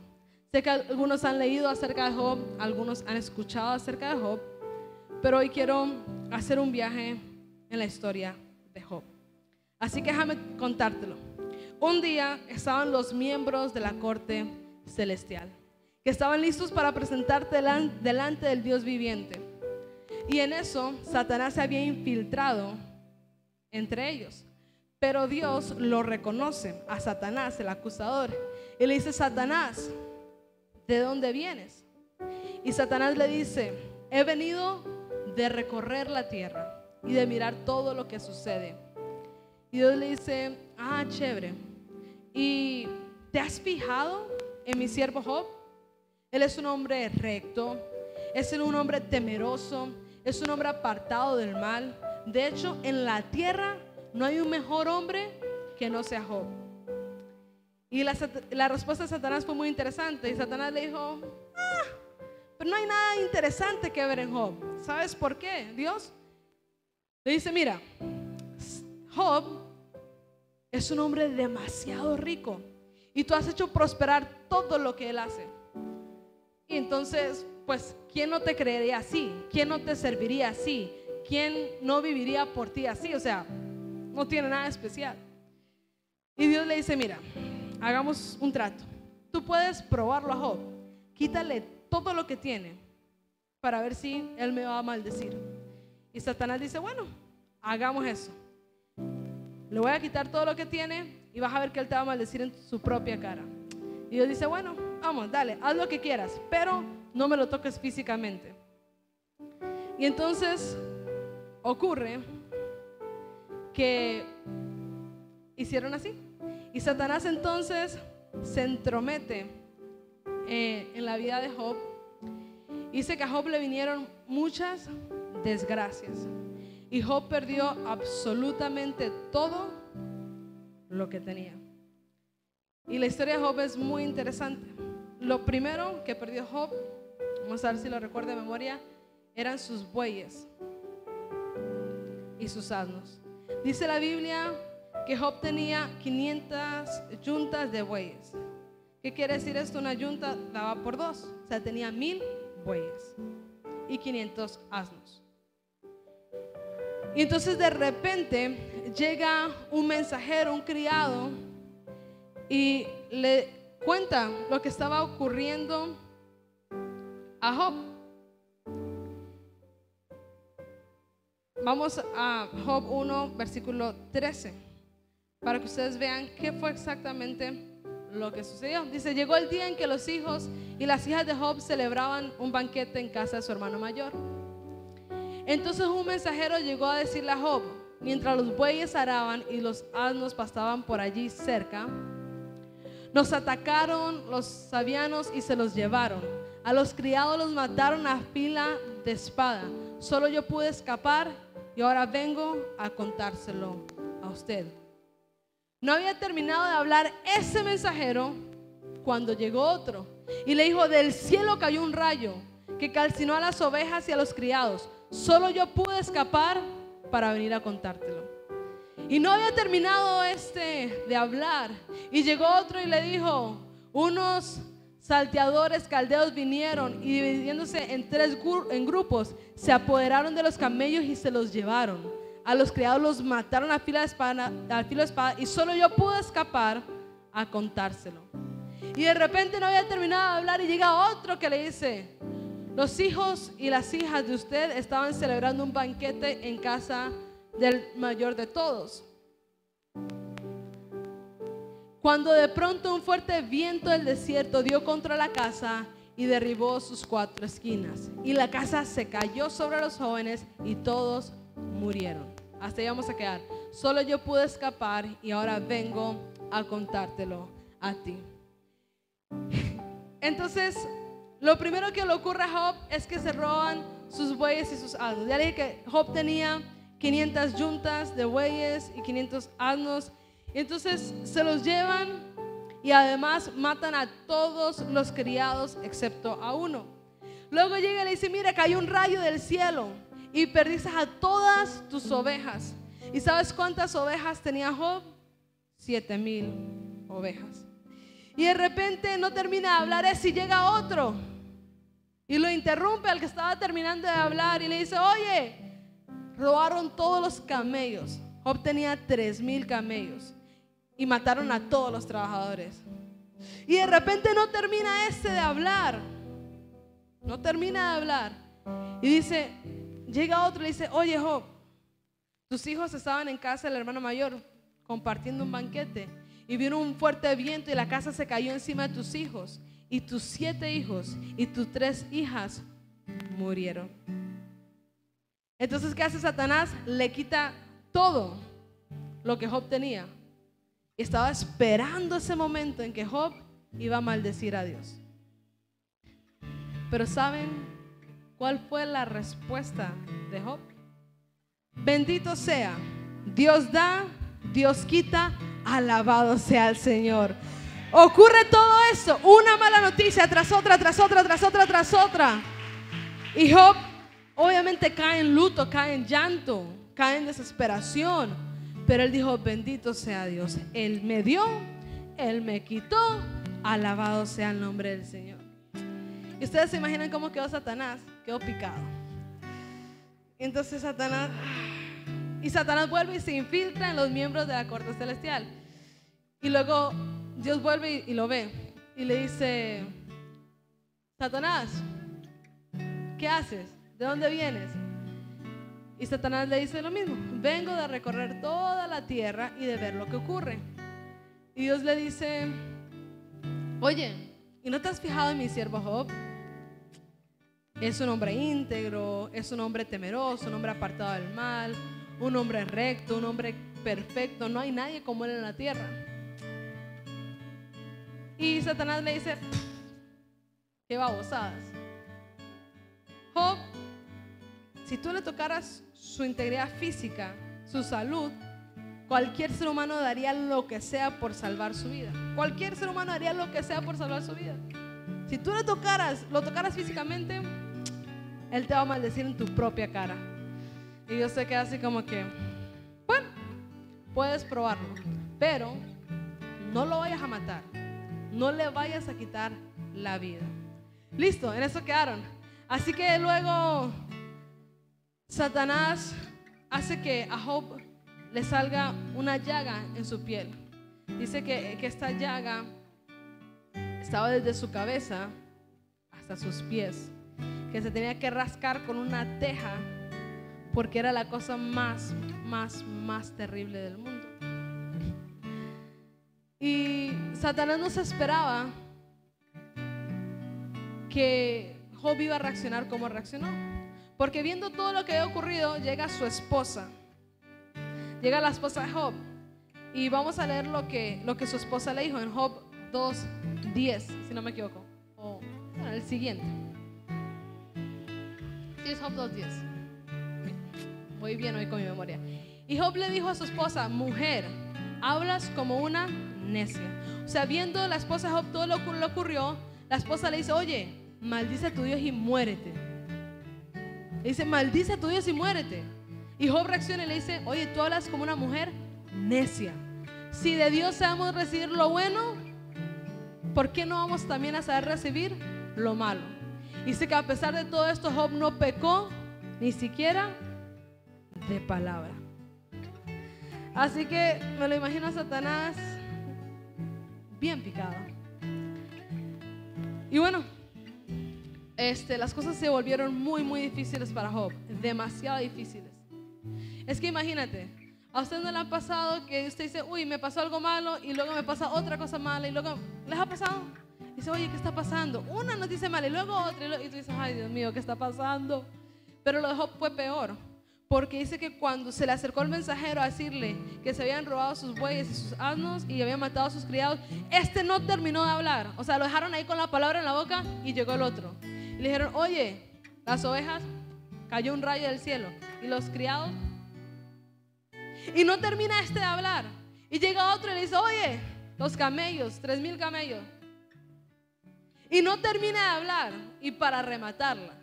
Sé que algunos han leído acerca de Job, algunos han escuchado acerca de Job, pero hoy quiero hacer un viaje en la historia de Job. Así que déjame contártelo. Un día estaban los miembros de la corte celestial, que estaban listos para presentarte delante del Dios viviente. Y en eso Satanás se había infiltrado entre ellos. Pero Dios lo reconoce a Satanás, el acusador, y le dice: Satanás, ¿de dónde vienes? Y Satanás le dice: he venido de recorrer la tierra y de mirar todo lo que sucede. Y Dios le dice: ah, chévere. ¿Y te has fijado en mi siervo Job? Él es un hombre recto, es un hombre temeroso, es un hombre apartado del mal. De hecho, en la tierra no hay un mejor hombre que no sea Job. Y la respuesta de Satanás fue muy interesante. Y Satanás le dijo: pero no hay nada interesante que ver en Job. ¿Sabes por qué? Dios le dice: mira, Job es un hombre demasiado rico y tú has hecho prosperar todo lo que él hace. Y entonces, pues, ¿quién no te creería así? ¿Quién no te serviría así? ¿Quién no viviría por ti así? O sea, no tiene nada especial. Y Dios le dice: mira, hagamos un trato. Tú puedes probarlo a Job, quítale todo lo que tiene para ver si él me va a maldecir. Y Satanás dice: bueno, hagamos eso. Le voy a quitar todo lo que tiene y vas a ver que él te va a maldecir en su propia cara. Y Dios dice: bueno, vamos, dale, haz lo que quieras, pero no me lo toques físicamente. Y entonces ocurre que hicieron así. Y Satanás entonces se entromete en la vida de Job. Dice que a Job le vinieron muchas desgracias y Job perdió absolutamente todo lo que tenía. Y la historia de Job es muy interesante. Lo primero que perdió Job, vamos a ver si lo recuerdo de memoria, eran sus bueyes y sus asnos. Dice la Biblia que Job tenía 500 yuntas de bueyes. ¿Qué quiere decir esto? Una yunta daba por dos, o sea, tenía 1000 bueyes y 500 asnos. Y entonces de repente llega un mensajero, un criado, y le cuenta lo que estaba ocurriendo a Job. Vamos a Job 1, versículo 13, para que ustedes vean qué fue exactamente lo que sucedió. Dice: llegó el día en que los hijos y las hijas de Job celebraban un banquete en casa de su hermano mayor. Entonces un mensajero llegó a decirle a Job, mientras los bueyes araban y los asnos pastaban por allí cerca, nos atacaron los sabianos y se los llevaron. A los criados los mataron a fila de espada. Solo yo pude escapar y ahora vengo a contárselo a usted. No había terminado de hablar ese mensajero cuando llegó otro y le dijo: del cielo cayó un rayo que calcinó a las ovejas y a los criados. Solo yo pude escapar para venir a contártelo. Y no había terminado de hablar y llegó otro y le dijo: unos salteadores caldeos vinieron y dividiéndose en grupos se apoderaron de los camellos y se los llevaron. A los criados los mataron a filo de espada y solo yo pude escapar a contárselo. Y de repente no había terminado de hablar y llega otro que le dice: los hijos y las hijas de usted estaban celebrando un banquete en casa del mayor de todos, cuando de pronto un fuerte viento del desierto dio contra la casa y derribó sus 4 esquinas, y la casa se cayó sobre los jóvenes y todos murieron. Hasta ahí vamos a quedar. Solo yo pude escapar y ahora vengo a contártelo a ti. Entonces, lo primero que le ocurre a Job es que se roban sus bueyes y sus asnos. Ya le dije que Job tenía 500 yuntas de bueyes y 500 asnos. Entonces se los llevan y además matan a todos los criados excepto a uno. Luego llega y le dice: mira, cayó un rayo del cielo y perdiste a todas tus ovejas. ¿Y sabes cuántas ovejas tenía Job? 7,000 ovejas. Y de repente no termina de hablar ese y llega otro y lo interrumpe al que estaba terminando de hablar y le dice: oye, robaron todos los camellos. Job tenía 3,000 camellos y mataron a todos los trabajadores. Y de repente no termina de hablar. No termina de hablar. Y dice, llega otro y le dice: oye Job, tus hijos estaban en casa del hermano mayor compartiendo un banquete y vino un fuerte viento y la casa se cayó encima de tus hijos, y tus 7 hijos y tus 3 hijas murieron. Entonces, ¿qué hace Satanás? Le quita todo lo que Job tenía. Y estaba esperando ese momento en que Job iba a maldecir a Dios. Pero ¿saben cuál fue la respuesta de Job? Bendito sea, Dios da, Dios quita, alabado sea el Señor. Ocurre todo eso, una mala noticia tras otra, tras otra, tras otra, tras otra. Y Job obviamente cae en luto, cae en llanto, cae en desesperación. Pero él dijo: bendito sea Dios, Él me dio, Él me quitó, alabado sea el nombre del Señor. Y ustedes se imaginan cómo quedó Satanás. Quedó picado. Entonces Satanás vuelve y se infiltra en los miembros de la corte celestial. Y luego Dios vuelve y lo ve y le dice: Satanás, ¿qué haces? ¿De dónde vienes? Y Satanás le dice lo mismo: vengo de recorrer toda la tierra y de ver lo que ocurre. Y Dios le dice: oye, ¿y no te has fijado en mi siervo Job? Es un hombre íntegro, es un hombre temeroso, un hombre apartado del mal, un hombre recto, un hombre perfecto. No hay nadie como él en la tierra. Y Satanás le dice: qué babosadas. Job, si tú le tocaras su integridad física, su salud, cualquier ser humano daría lo que sea por salvar su vida. Cualquier ser humano haría lo que sea por salvar su vida. Si tú lo tocaras físicamente, él te va a maldecir en tu propia cara. Y Dios se queda así como que: bueno, puedes probarlo, pero no lo vayas a matar, no le vayas a quitar la vida. Listo, en eso quedaron. Así que luego Satanás hace que a Job le salga una llaga en su piel. Dice que esta llaga estaba desde su cabeza hasta sus pies, que se tenía que rascar con una teja porque era la cosa más terrible del mundo. Y Satanás no se esperaba que Job iba a reaccionar como reaccionó, porque viendo todo lo que había ocurrido, llega su esposa, llega la esposa de Job, y vamos a leer lo que su esposa le dijo en Job 2:10, si no me equivoco, o el siguiente. Sí, es Job 2:10. Voy bien hoy con mi memoria. Y Job le dijo a su esposa: mujer, hablas como una necia. O sea, viendo la esposa de Job todo lo que ocurrió, la esposa le dice: oye, maldice a tu Dios y muérete. Le dice: maldice a tu Dios y muérete. Y Job reacciona y le dice: oye, tú hablas como una mujer necia. Si de Dios sabemos recibir lo bueno, ¿por qué no vamos también a saber recibir lo malo? Dice que a pesar de todo esto, Job no pecó ni siquiera de palabra. Así que me lo imagino a Satanás bien picado. Y bueno, las cosas se volvieron muy difíciles para Job, demasiado difíciles. Es que imagínate, a usted no le ha pasado que usted dice: uy, me pasó algo malo, y luego me pasa otra cosa mala, y luego ¿les ha pasado? Dice: oye, ¿qué está pasando? Una noticia mala y luego otra, y tú dices: ay, Dios mío, ¿qué está pasando? Pero lo de Job fue peor, porque dice que cuando se le acercó el mensajero a decirle que se habían robado sus bueyes y sus asnos y habían matado a sus criados, no terminó de hablar. O sea, lo dejaron ahí con la palabra en la boca, y llegó el otro y le dijeron: oye, las ovejas, cayó un rayo del cielo, y los criados. Y no termina de hablar, y llega otro y le dice: oye, los camellos, 3,000 camellos. Y no termina de hablar, y para rematarla,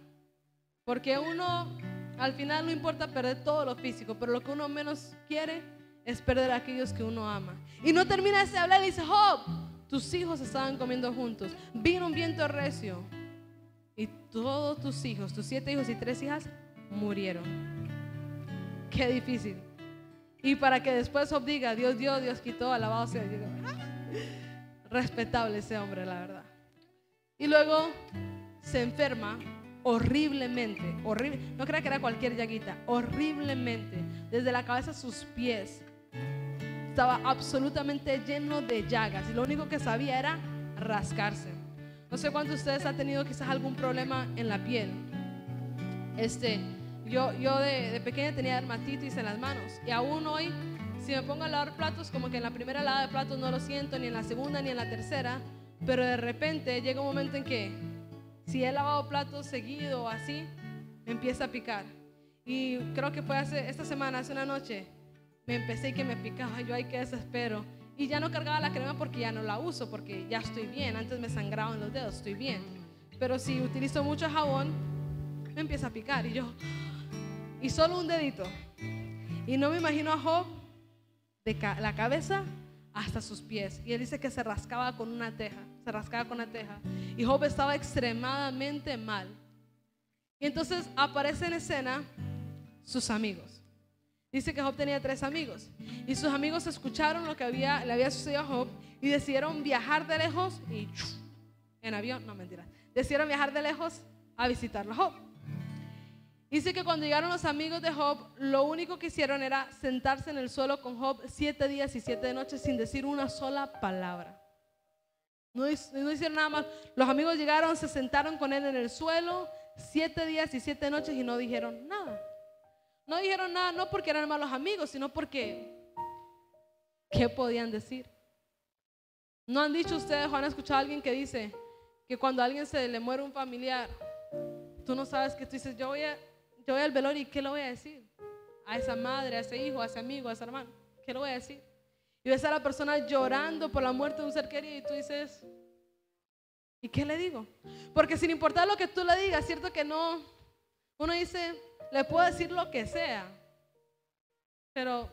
porque uno al final no importa perder todo lo físico, pero lo que uno menos quiere es perder a aquellos que uno ama. Y no termina de hablar y dice: Job, tus hijos estaban comiendo juntos, vino un viento recio y todos tus hijos, tus 7 hijos y 3 hijas murieron. Qué difícil. Y para que después Job diga: Dios dio, Dios quitó, alabado sea Dios. Respetable ese hombre, la verdad. Y luego se enferma horriblemente, no crea que era cualquier llaguita, horriblemente, desde la cabeza a sus pies. Estaba absolutamente lleno de llagas, y lo único que sabía era rascarse. No sé cuántos de ustedes han tenido quizás algún problema en la piel. Yo de pequeña tenía dermatitis en las manos, y aún hoy, si me pongo a lavar platos, como que en la primera lavada de platos no lo siento, ni en la segunda ni en la tercera, pero de repente llega un momento en que si he lavado platos seguido o así, me empieza a picar. Y creo que fue esta semana, hace una noche, me empecé y que me picaba. Yo: ay, qué desespero. Y ya no cargaba la crema porque ya no la uso, porque ya estoy bien. Antes me sangraban los dedos, estoy bien. Pero si utilizo mucho jabón, me empieza a picar. Y solo un dedito. Y no me imagino a Job de la cabeza hasta sus pies. Y él dice que se rascaba con una teja. Y Job estaba extremadamente mal. Y entonces aparece en escena sus amigos. Dice que Job tenía 3 amigos, y sus amigos escucharon lo que le había sucedido a Job, y decidieron viajar de lejos, y en avión, no, mentira, decidieron viajar de lejos a visitarlo a Job. Dice que cuando llegaron los amigos de Job, lo único que hicieron era sentarse en el suelo con Job 7 días y 7 noches sin decir una sola palabra. No hicieron nada más. Los amigos llegaron, se sentaron con él en el suelo 7 días y 7 noches y no dijeron nada. No dijeron nada, no porque eran malos amigos, sino porque ¿qué podían decir? ¿No han dicho ustedes o han escuchado a alguien que dice que cuando a alguien se le muere un familiar, tú no sabes, que tú dices: yo voy al velorio, y qué le voy a decir a esa madre, a ese hijo, a ese amigo, a ese hermano? ¿Qué le voy a decir? Y ves a la persona llorando por la muerte de un ser querido, y tú dices: ¿y qué le digo? Porque sin importar lo que tú le digas, cierto que no, uno dice: le puedo decir lo que sea, pero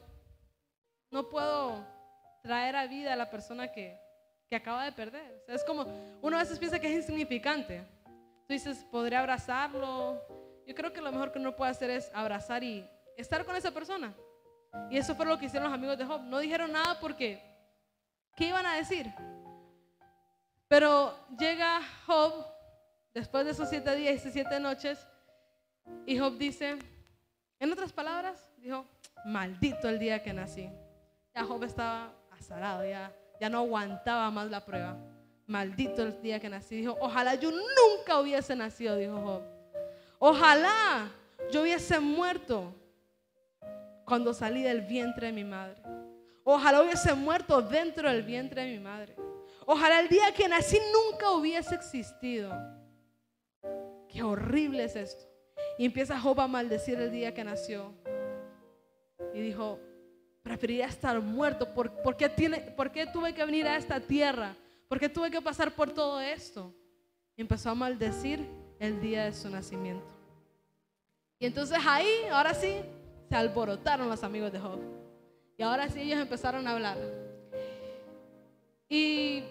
no puedo traer a vida a la persona que acaba de perder. O sea, es como, uno a veces piensa que es insignificante. Tú dices: podría abrazarlo. Yo creo que lo mejor que uno puede hacer es abrazar y estar con esa persona. Y eso fue lo que hicieron los amigos de Job. No dijeron nada porque ¿qué iban a decir? Pero llega Job después de esos 7 días y 7 noches, y Job dice, en otras palabras, dijo, maldito el día que nací. Ya Job estaba azarado, ya no aguantaba más la prueba. Maldito el día que nací. Dijo, ojalá yo nunca hubiese nacido, dijo Job. Ojalá yo hubiese muerto cuando salí del vientre de mi madre. Ojalá hubiese muerto dentro del vientre de mi madre. Ojalá el día que nací nunca hubiese existido. Qué horrible es esto. Y empieza Job a maldecir el día que nació. Y dijo, preferiría estar muerto. ¿Por qué tuve que venir a esta tierra? ¿Por qué tuve que pasar por todo esto? Y empezó a maldecir el día de su nacimiento. Y entonces ahí, ahora sí, se alborotaron los amigos de Job. Y ahora sí ellos empezaron a hablar. Y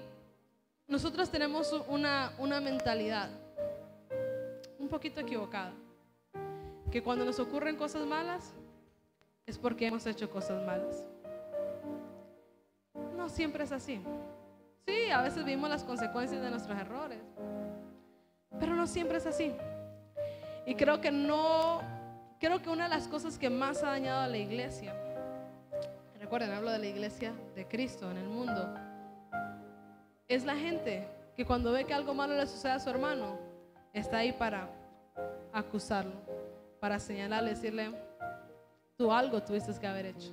nosotros tenemos una mentalidad un poquito equivocada. Que cuando nos ocurren cosas malas, es porque hemos hecho cosas malas. No siempre es así. Sí, a veces vimos las consecuencias de nuestros errores, pero no siempre es así. Y creo que una de las cosas que más ha dañado a la iglesia, recuerden, hablo de la iglesia de Cristo en el mundo, es la gente que cuando ve que algo malo le sucede a su hermano, está ahí para acusarlo, para señalarle, decirle, tú algo tuviste que haber hecho.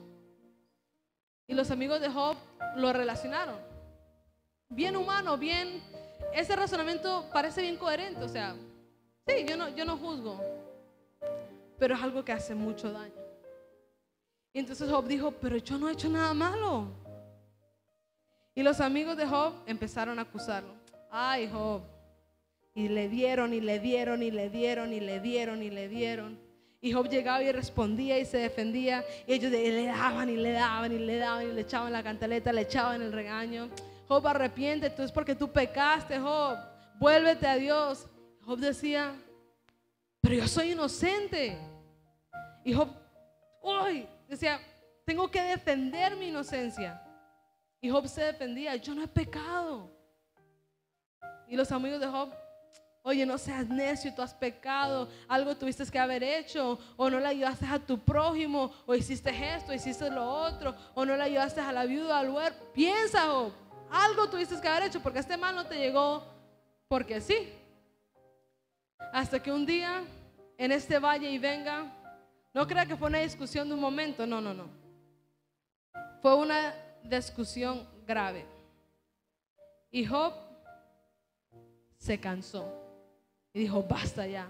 Y los amigos de Job lo relacionaron. Bien humano, bien, ese razonamiento parece bien coherente, o sea, sí, yo no juzgo, pero es algo que hace mucho daño. Y entonces Job dijo, pero yo no he hecho nada malo. Y los amigos de Job empezaron a acusarlo. Ay, Job. Y le dieron, y le dieron, y le dieron, y le dieron, y le dieron. Y Job llegaba y respondía y se defendía. Y ellos le daban, y le daban, y le daban, y le echaban la cantaleta, le echaban el regaño. Job, arrepiéntete, es porque tú pecaste, Job. Vuélvete a Dios. Job decía, pero yo soy inocente. Y Job, uy, decía, tengo que defender mi inocencia. Y Job se defendía, yo no he pecado. Y los amigos de Job, oye, no seas necio, tú has pecado, algo tuviste que haber hecho, o no le ayudaste a tu prójimo, o hiciste esto, hiciste lo otro, o no le ayudaste a la viuda, al huérfano. Piensa, Job, algo tuviste que haber hecho, porque este mal no te llegó porque sí. Hasta que un día, en este valle y venga, no crea que fue una discusión de un momento, no. Fue una discusión grave. Y Job se cansó y dijo, basta ya.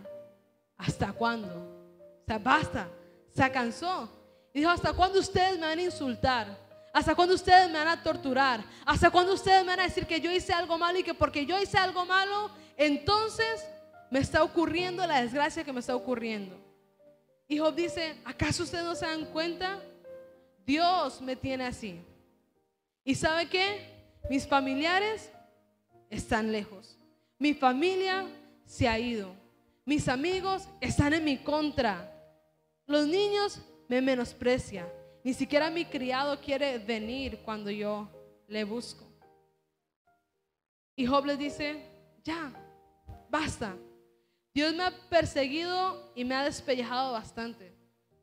¿Hasta cuándo? O sea, basta. Se cansó y dijo, ¿hasta cuándo ustedes me van a insultar? ¿Hasta cuándo ustedes me van a torturar? ¿Hasta cuándo ustedes me van a decir que yo hice algo malo y que porque yo hice algo malo, entonces me está ocurriendo la desgracia que me está ocurriendo? Y Job dice, ¿acaso ustedes no se dan cuenta? Dios me tiene así. ¿Y sabe qué? Mis familiares están lejos. Mi familia se ha ido. Mis amigos están en mi contra. Los niños me menosprecian. Ni siquiera mi criado quiere venir cuando yo le busco. Y Job les dice, ya, basta. Dios me ha perseguido y me ha despellejado bastante.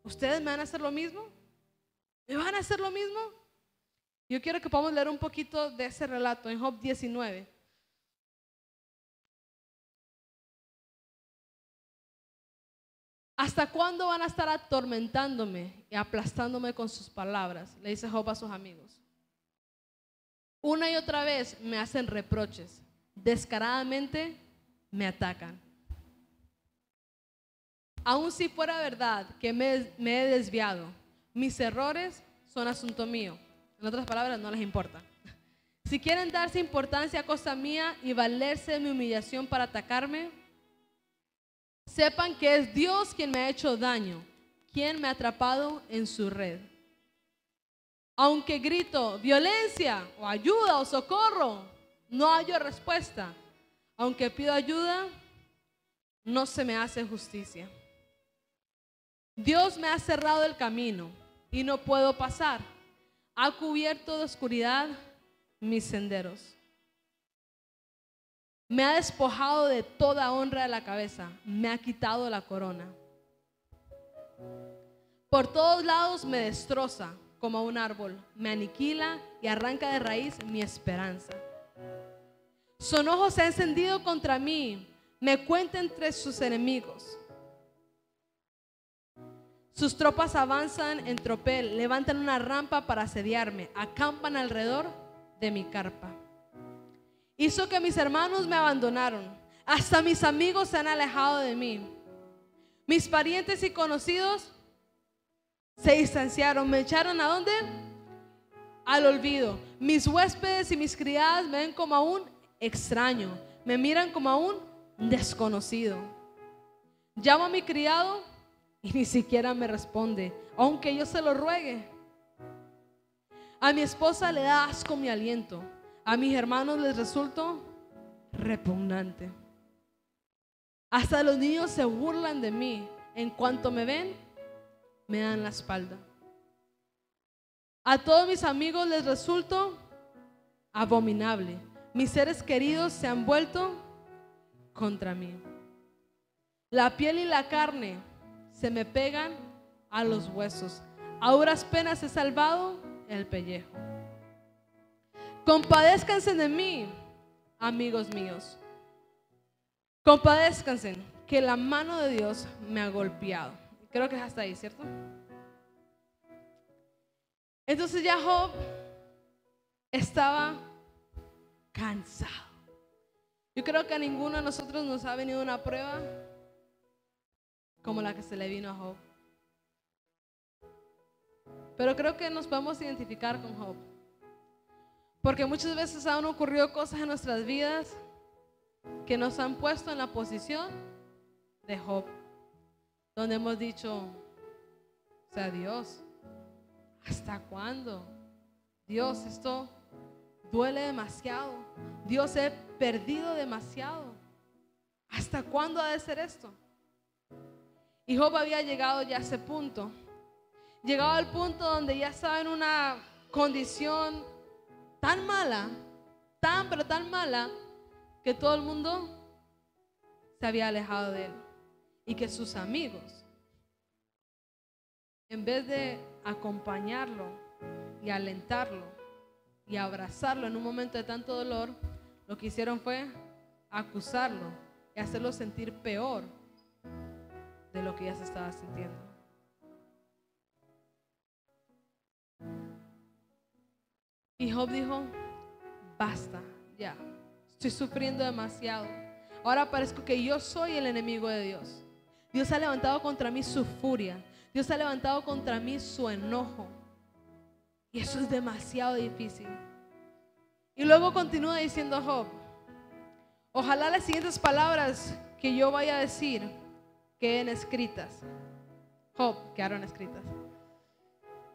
¿Ustedes me van a hacer lo mismo? ¿Me van a hacer lo mismo? Yo quiero que podamos leer un poquito de ese relato en Job 19. ¿Hasta cuándo van a estar atormentándome y aplastándome con sus palabras? Le dice Job a sus amigos. Una y otra vez me hacen reproches. Descaradamente me atacan. Aun si fuera verdad que me he desviado, mis errores son asunto mío. En otras palabras, no les importa. Si quieren darse importancia a costa mía y valerse de mi humillación para atacarme, sepan que es Dios quien me ha hecho daño, quien me ha atrapado en su red. Aunque grito violencia o ayuda o socorro, no hallo respuesta. Aunque pido ayuda, no se me hace justicia. Dios me ha cerrado el camino y no puedo pasar. Ha cubierto de oscuridad mis senderos. Me ha despojado de toda honra de la cabeza. Me ha quitado la corona. Por todos lados me destroza como un árbol. Me aniquila y arranca de raíz mi esperanza. Su enojo se ha encendido contra mí. Me cuenta entre sus enemigos. Sus tropas avanzan en tropel, levantan una rampa para asediarme, acampan alrededor de mi carpa. Hizo que mis hermanos me abandonaron, hasta mis amigos se han alejado de mí. Mis parientes y conocidos se distanciaron, me echaron ¿a dónde? Al olvido. Mis huéspedes y mis criadas me ven como a un extraño, me miran como a un desconocido. Llamo a mi criado y ni siquiera me responde, aunque yo se lo ruegue. A mi esposa le da asco mi aliento. A mis hermanos les resulto repugnante. Hasta los niños se burlan de mí. En cuanto me ven, me dan la espalda. A todos mis amigos les resulto abominable. Mis seres queridos se han vuelto contra mí. La piel y la carne se me pegan a los huesos. A duras penas he salvado el pellejo. Compadézcanse de mí, amigos míos. Compadézcanse, que la mano de Dios me ha golpeado. Creo que es hasta ahí, ¿cierto? Entonces ya Job estaba cansado. Yo creo que a ninguno de nosotros nos ha venido una prueba como la que se le vino a Job. Pero creo que nos podemos identificar con Job, porque muchas veces han ocurrido cosas en nuestras vidas que nos han puesto en la posición de Job, donde hemos dicho, o sea, Dios, ¿hasta cuándo? Dios, esto duele demasiado. Dios, he perdido demasiado. ¿Hasta cuándo ha de ser esto? Y Job había llegado ya a ese punto. Llegado al punto donde ya estaba en una condición tan mala, pero tan mala, que todo el mundo se había alejado de él. Y que sus amigos, en vez de acompañarlo y alentarlo y abrazarlo en un momento de tanto dolor, lo que hicieron fue acusarlo y hacerlo sentir peor de lo que ya se estaba sintiendo. Y Job dijo, basta, ya, estoy sufriendo demasiado. Ahora parezco que yo soy el enemigo de Dios. Dios ha levantado contra mí su furia. Dios ha levantado contra mí su enojo. Y eso es demasiado difícil. Y luego continúa diciendo Job, ojalá las siguientes palabras que yo vaya a decir queden escritas. Job, quedaron escritas.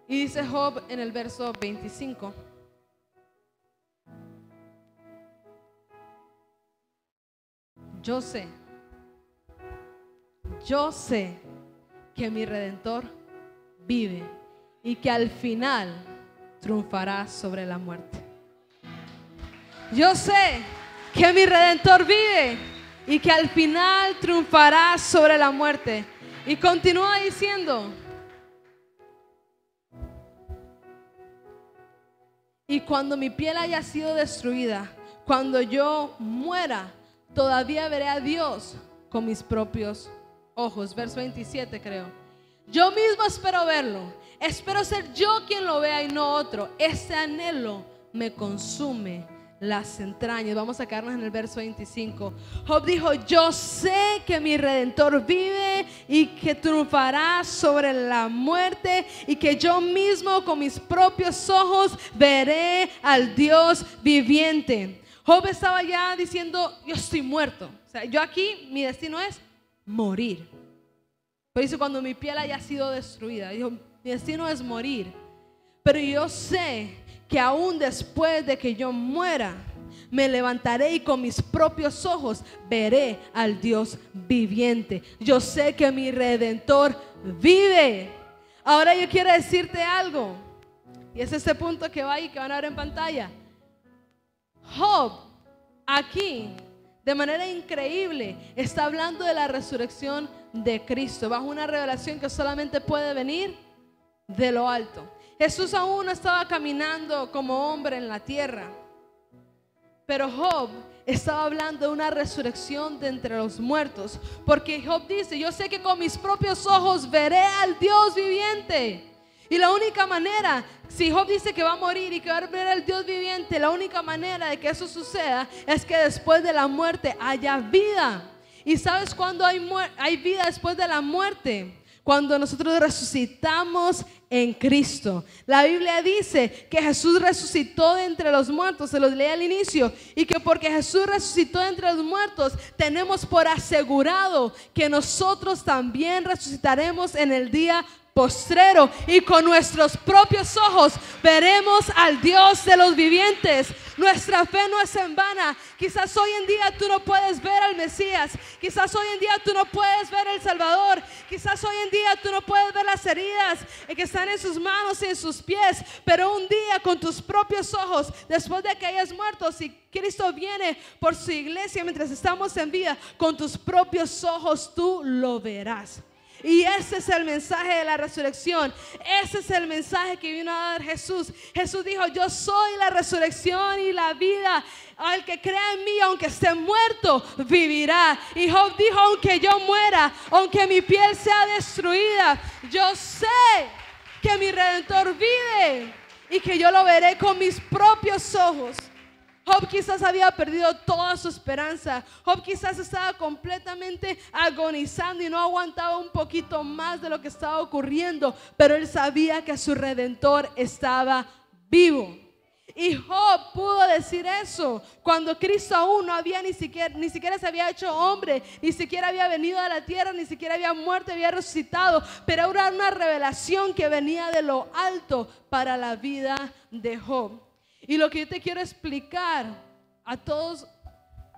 Y dice Job en el verso 25. Yo sé que mi Redentor vive y que al final triunfará sobre la muerte. Yo sé que mi Redentor vive y que al final triunfará sobre la muerte. Y continúa diciendo, y cuando mi piel haya sido destruida, cuando yo muera, todavía veré a Dios con mis propios ojos. Verso 27 creo. Yo mismo espero verlo. Espero ser yo quien lo vea y no otro. Ese anhelo me consume las entrañas. Vamos a quedarnos en el verso 25. Job dijo, yo sé que mi Redentor vive y que triunfará sobre la muerte, y que yo mismo con mis propios ojos veré al Dios viviente. Job estaba ya diciendo, yo estoy muerto. O sea, yo aquí, mi destino es morir. Pero dice, cuando mi piel haya sido destruida, dijo, mi destino es morir. Pero yo sé que aún después de que yo muera, me levantaré y con mis propios ojos veré al Dios viviente. Yo sé que mi Redentor vive. Ahora yo quiero decirte algo, y es este punto que va ahí, que van a ver en pantalla. Job, aquí, de manera increíble, está hablando de la resurrección de Cristo, bajo una revelación que solamente puede venir de lo alto. Jesús aún no estaba caminando como hombre en la tierra, pero Job estaba hablando de una resurrección de entre los muertos, porque Job dice: yo sé que con mis propios ojos veré al Dios viviente. Y la única manera, si Job dice que va a morir y que va a ver al Dios viviente, la única manera de que eso suceda es que después de la muerte haya vida. ¿Y sabes cuándo hay vida después de la muerte? Cuando nosotros resucitamos en Cristo. La Biblia dice que Jesús resucitó de entre los muertos, se los leí al inicio, y que porque Jesús resucitó de entre los muertos, tenemos por asegurado que nosotros también resucitaremos en el día postrero, y con nuestros propios ojos veremos al Dios de los vivientes. Nuestra fe no es en vana. Quizás hoy en día tú no puedes ver al Mesías, quizás hoy en día tú no puedes ver al Salvador, quizás hoy en día tú no puedes ver las heridas que están en sus manos y en sus pies, pero un día con tus propios ojos, después de que hayas muerto, si Cristo viene por su iglesia mientras estamos en vida, con tus propios ojos tú lo verás. Y ese es el mensaje de la resurrección. Ese es el mensaje que vino a dar Jesús. Jesús dijo: yo soy la resurrección y la vida. Al que crea en mí, aunque esté muerto, vivirá. Y Job dijo: aunque yo muera, aunque mi piel sea destruida, yo sé que mi Redentor vive y que yo lo veré con mis propios ojos. Job quizás había perdido toda su esperanza. Job quizás estaba completamente agonizando y no aguantaba un poquito más de lo que estaba ocurriendo, pero él sabía que su Redentor estaba vivo. Y Job pudo decir eso cuando Cristo aún no había ni siquiera se había hecho hombre, ni siquiera había venido a la tierra, ni siquiera había muerto, había resucitado, pero era una revelación que venía de lo alto para la vida de Job. Y lo que yo te quiero explicar a todos,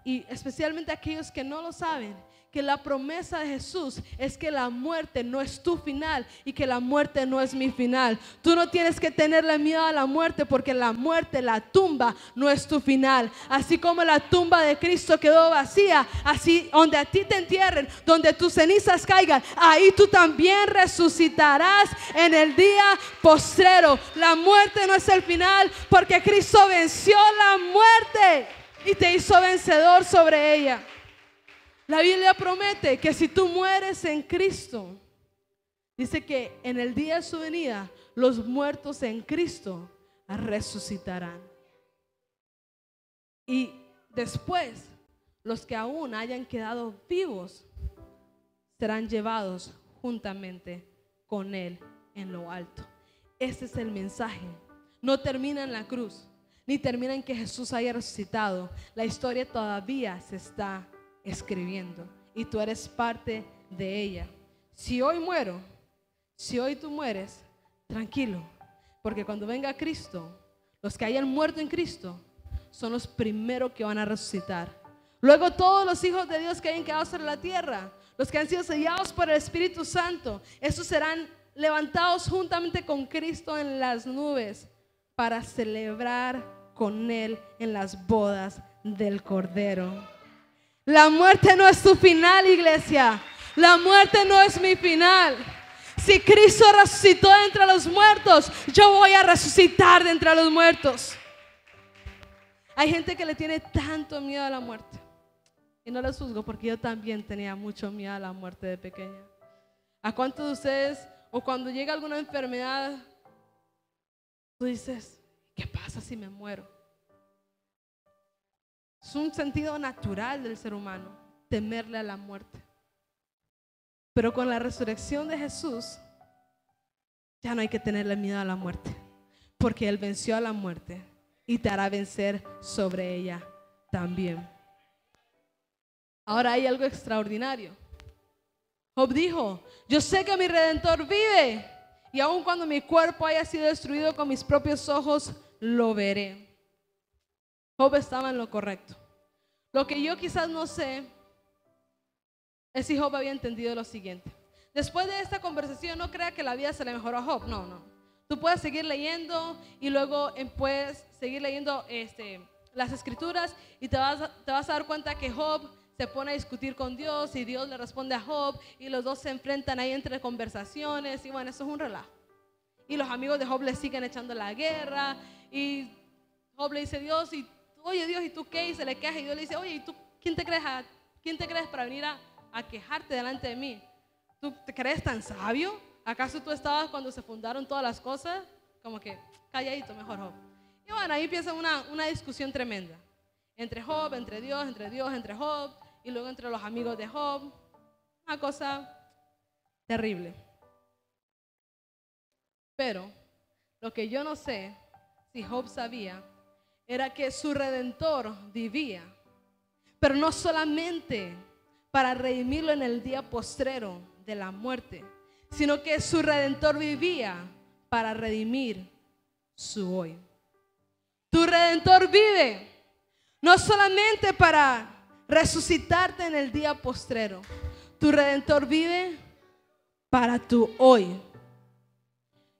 y especialmente a aquellos que no lo saben, que la promesa de Jesús es que la muerte no es tu final y que la muerte no es mi final. Tú no tienes que tenerle miedo a la muerte, porque la muerte, la tumba, no es tu final. Así como la tumba de Cristo quedó vacía, así donde a ti te entierren, donde tus cenizas caigan, ahí tú también resucitarás en el día postrero. La muerte no es el final, porque Cristo venció la muerte y te hizo vencedor sobre ella. La Biblia promete que si tú mueres en Cristo, dice que en el día de su venida, los muertos en Cristo resucitarán. Y después, los que aún hayan quedado vivos serán llevados juntamente con Él en lo alto. Ese es el mensaje. No termina en la cruz, ni termina en que Jesús haya resucitado. La historia todavía se está escribiendo y tú eres parte de ella. Si hoy muero, si hoy tú mueres, tranquilo, porque cuando venga Cristo, los que hayan muerto en Cristo son los primeros que van a resucitar. Luego todos los hijos de Dios que hayan quedado sobre la tierra, los que han sido sellados por el Espíritu Santo, esos serán levantados juntamente con Cristo en las nubes para celebrar con Él en las bodas del Cordero. La muerte no es tu final, iglesia. La muerte no es mi final. Si Cristo resucitó de entre los muertos, yo voy a resucitar de entre los muertos. Hay gente que le tiene tanto miedo a la muerte, y no les juzgo, porque yo también tenía mucho miedo a la muerte de pequeña. ¿A cuántos de ustedes, o cuando llega alguna enfermedad, tú dices: ¿qué pasa si me muero? Es un sentido natural del ser humano, temerle a la muerte. Pero con la resurrección de Jesús, ya no hay que tenerle miedo a la muerte, porque Él venció a la muerte y te hará vencer sobre ella también. Ahora hay algo extraordinario. Job dijo: yo sé que mi Redentor vive, y aun cuando mi cuerpo haya sido destruido, con mis propios ojos lo veré. Job estaba en lo correcto. Lo que yo quizás no sé es si Job había entendido lo siguiente. después de esta conversación, no crea que la vida se le mejoró a Job. No, no. Tú puedes seguir leyendo y luego puedes seguir leyendo las escrituras y te vas a dar cuenta que Job se pone a discutir con Dios y Dios le responde a Job y los dos se enfrentan ahí entre conversaciones y bueno, eso es un relajo. Y los amigos de Job le siguen echando la guerra y Job le dice a Dios, oye Dios, ¿y tú qué? Y se le queja y Dios le dice, oye, ¿y tú quién te crees para venir a quejarte delante de mí? ¿Tú te crees tan sabio? ¿Acaso tú estabas cuando se fundaron todas las cosas? Como que calladito mejor, Job. Y bueno, ahí empieza una discusión tremenda. Entre Job, entre Dios, entre Job y luego entre los amigos de Job. Una cosa terrible. Pero lo que yo no sé si Job sabía era que su Redentor vivía, pero no solamente para redimirlo en el día postrero de la muerte, sino que su Redentor vivía para redimir su hoy. Tu Redentor vive no solamente para resucitarte en el día postrero, tu Redentor vive para tu hoy.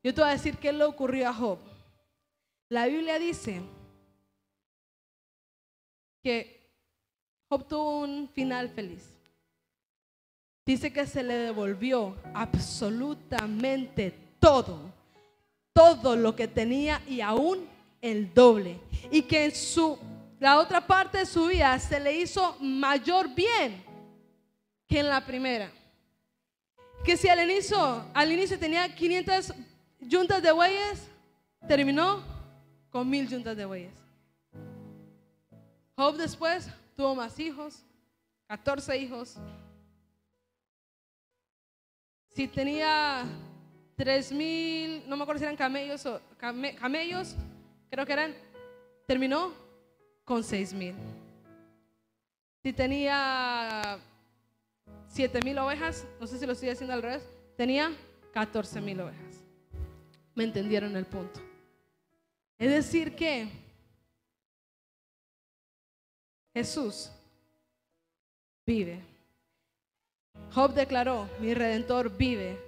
Yo te voy a decir qué le ocurrió a Job. La Biblia dice que Job tuvo un final feliz. Dice que se le devolvió absolutamente todo lo que tenía y aún el doble. Y que en la otra parte de su vida se le hizo mayor bien que en la primera. Que si al inicio tenía 500 yuntas de bueyes, terminó con 1000 yuntas de bueyes. Job después tuvo más hijos, 14 hijos. Si tenía 3000, no me acuerdo si eran camellos o camellos, creo que eran, terminó con 6000. Si tenía 7000 ovejas, no sé si lo estoy haciendo al revés, tenía 14000 ovejas. ¿Me entendieron el punto? Es decir que Jesús vive. Job declaró, mi Redentor vive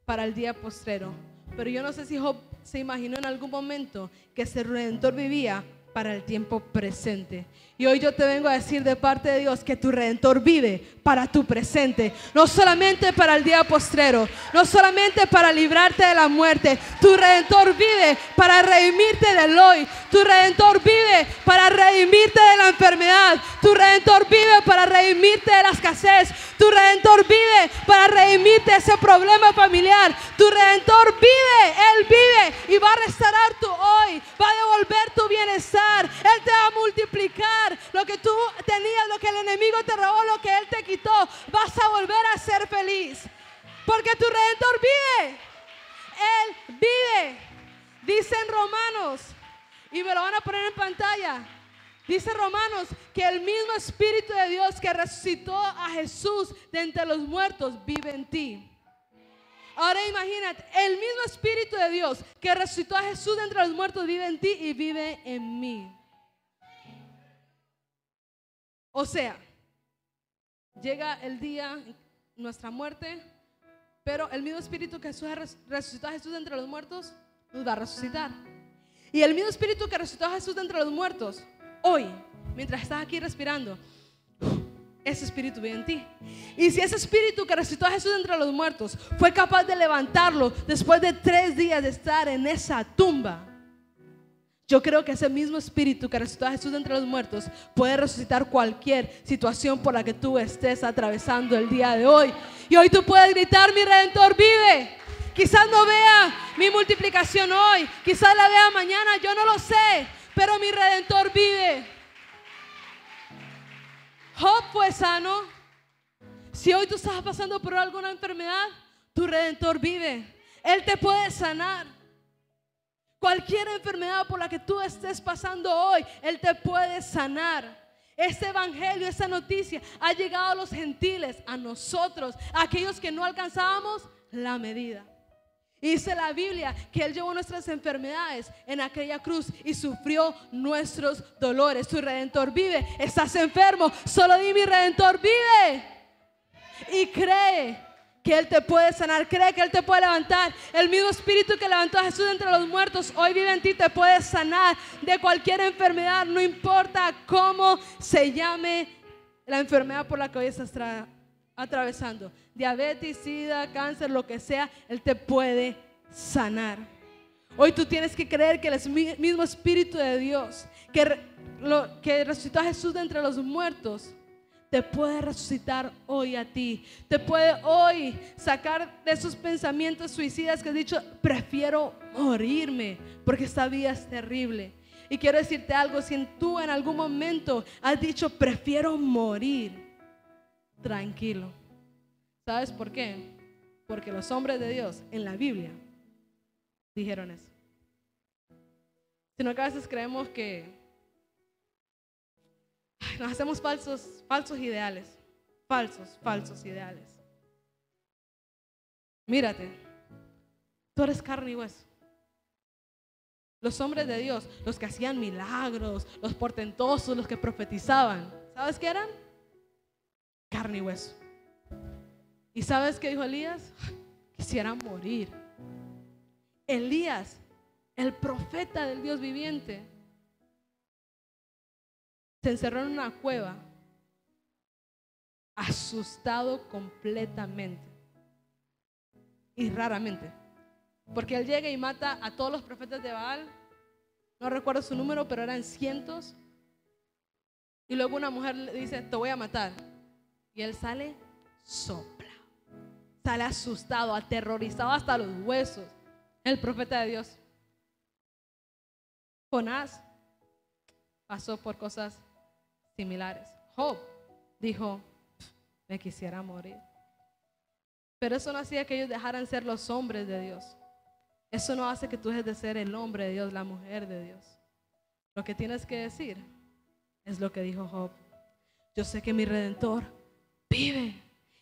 para el día postrero. Pero yo no sé si Job se imaginó en algún momento que ese Redentor vivía para el tiempo presente. Y hoy yo te vengo a decir de parte de Dios que tu Redentor vive para tu presente, no solamente para el día postrero, no solamente para librarte de la muerte. Tu Redentor vive para redimirte del hoy. Tu Redentor vive para redimirte de la enfermedad. Tu Redentor vive para redimirte de la escasez. Tu Redentor vive para redimirte de ese problema familiar. Tu Redentor vive, Él vive y va a restaurar tu hoy, va a devolver tu bienestar. Él te va a multiplicar lo que tú tenías, lo que el enemigo te robó, lo que Él te quitó. Vas a volver a ser feliz porque tu Redentor vive. Él vive. Dice en Romanos, y me lo van a poner en pantalla, dice Romanos que el mismo Espíritu de Dios que resucitó a Jesús de entre los muertos vive en ti. Ahora imagínate, el mismo Espíritu de Dios que resucitó a Jesús de entre los muertos vive en ti y vive en mí. O sea, llega el día, nuestra muerte, pero el mismo Espíritu que resucitó a Jesús de entre los muertos nos va a resucitar. Y el mismo Espíritu que resucitó a Jesús de entre los muertos, hoy, mientras estás aquí respirando, ese Espíritu vive en ti. Y si ese Espíritu que resucitó a Jesús de entre los muertos fue capaz de levantarlo después de 3 días de estar en esa tumba, yo creo que ese mismo Espíritu que resucitó a Jesús de entre los muertos puede resucitar cualquier situación por la que tú estés atravesando el día de hoy. Y hoy tú puedes gritar, mi Redentor vive. Quizás no vea mi multiplicación hoy, quizás la vea mañana, yo no lo sé, pero mi Redentor vive. Job fue sano. Si hoy tú estás pasando por alguna enfermedad, tu Redentor vive. Él te puede sanar. Cualquier enfermedad por la que tú estés pasando hoy, Él te puede sanar. Este evangelio, esta noticia ha llegado a los gentiles, a nosotros, a aquellos que no alcanzábamos la medida. Y dice la Biblia que Él llevó nuestras enfermedades en aquella cruz y sufrió nuestros dolores. Tu Redentor vive. Estás enfermo, solo di mi Redentor vive. Y cree que Él te puede sanar. Cree que Él te puede levantar. El mismo espíritu que levantó a Jesús de entre los muertos hoy vive en ti, te puede sanar de cualquier enfermedad. No importa cómo se llame la enfermedad por la que hoy estás atravesando. Diabetes, sida, cáncer, lo que sea, Él te puede sanar. Hoy tú tienes que creer que el mismo espíritu de Dios que resucitó a Jesús de entre los muertos te puede resucitar hoy a ti. Te puede hoy sacar de esos pensamientos suicidas que has dicho, prefiero morirme porque esta vida es terrible. Y quiero decirte algo, si tú en algún momento has dicho, prefiero morir, tranquilo. ¿Sabes por qué? Porque los hombres de Dios en la Biblia dijeron eso. Sino que a veces creemos que nos hacemos falsos ideales. Falsos ideales. Mírate, tú eres carne y hueso. Los hombres de Dios, los que hacían milagros, los portentosos, los que profetizaban, ¿sabes qué eran? Carne y hueso. ¿Y sabes qué dijo Elías? Quisiera morir. Elías, el profeta del Dios viviente, se encerró en una cueva, asustado completamente y raramente, porque él llega y mata a todos los profetas de Baal. No recuerdo su número, pero eran cientos. Y luego una mujer le dice, te voy a matar, y él sale sopla, sale asustado, aterrorizado hasta los huesos. El profeta de Dios. Jonás pasó por cosas similares. Job dijo, me quisiera morir. Pero eso no hacía que ellos dejaran ser los hombres de Dios. Eso no hace que tú dejes de ser el hombre de Dios, la mujer de Dios. Lo que tienes que decir es lo que dijo Job. Yo sé que mi Redentor vive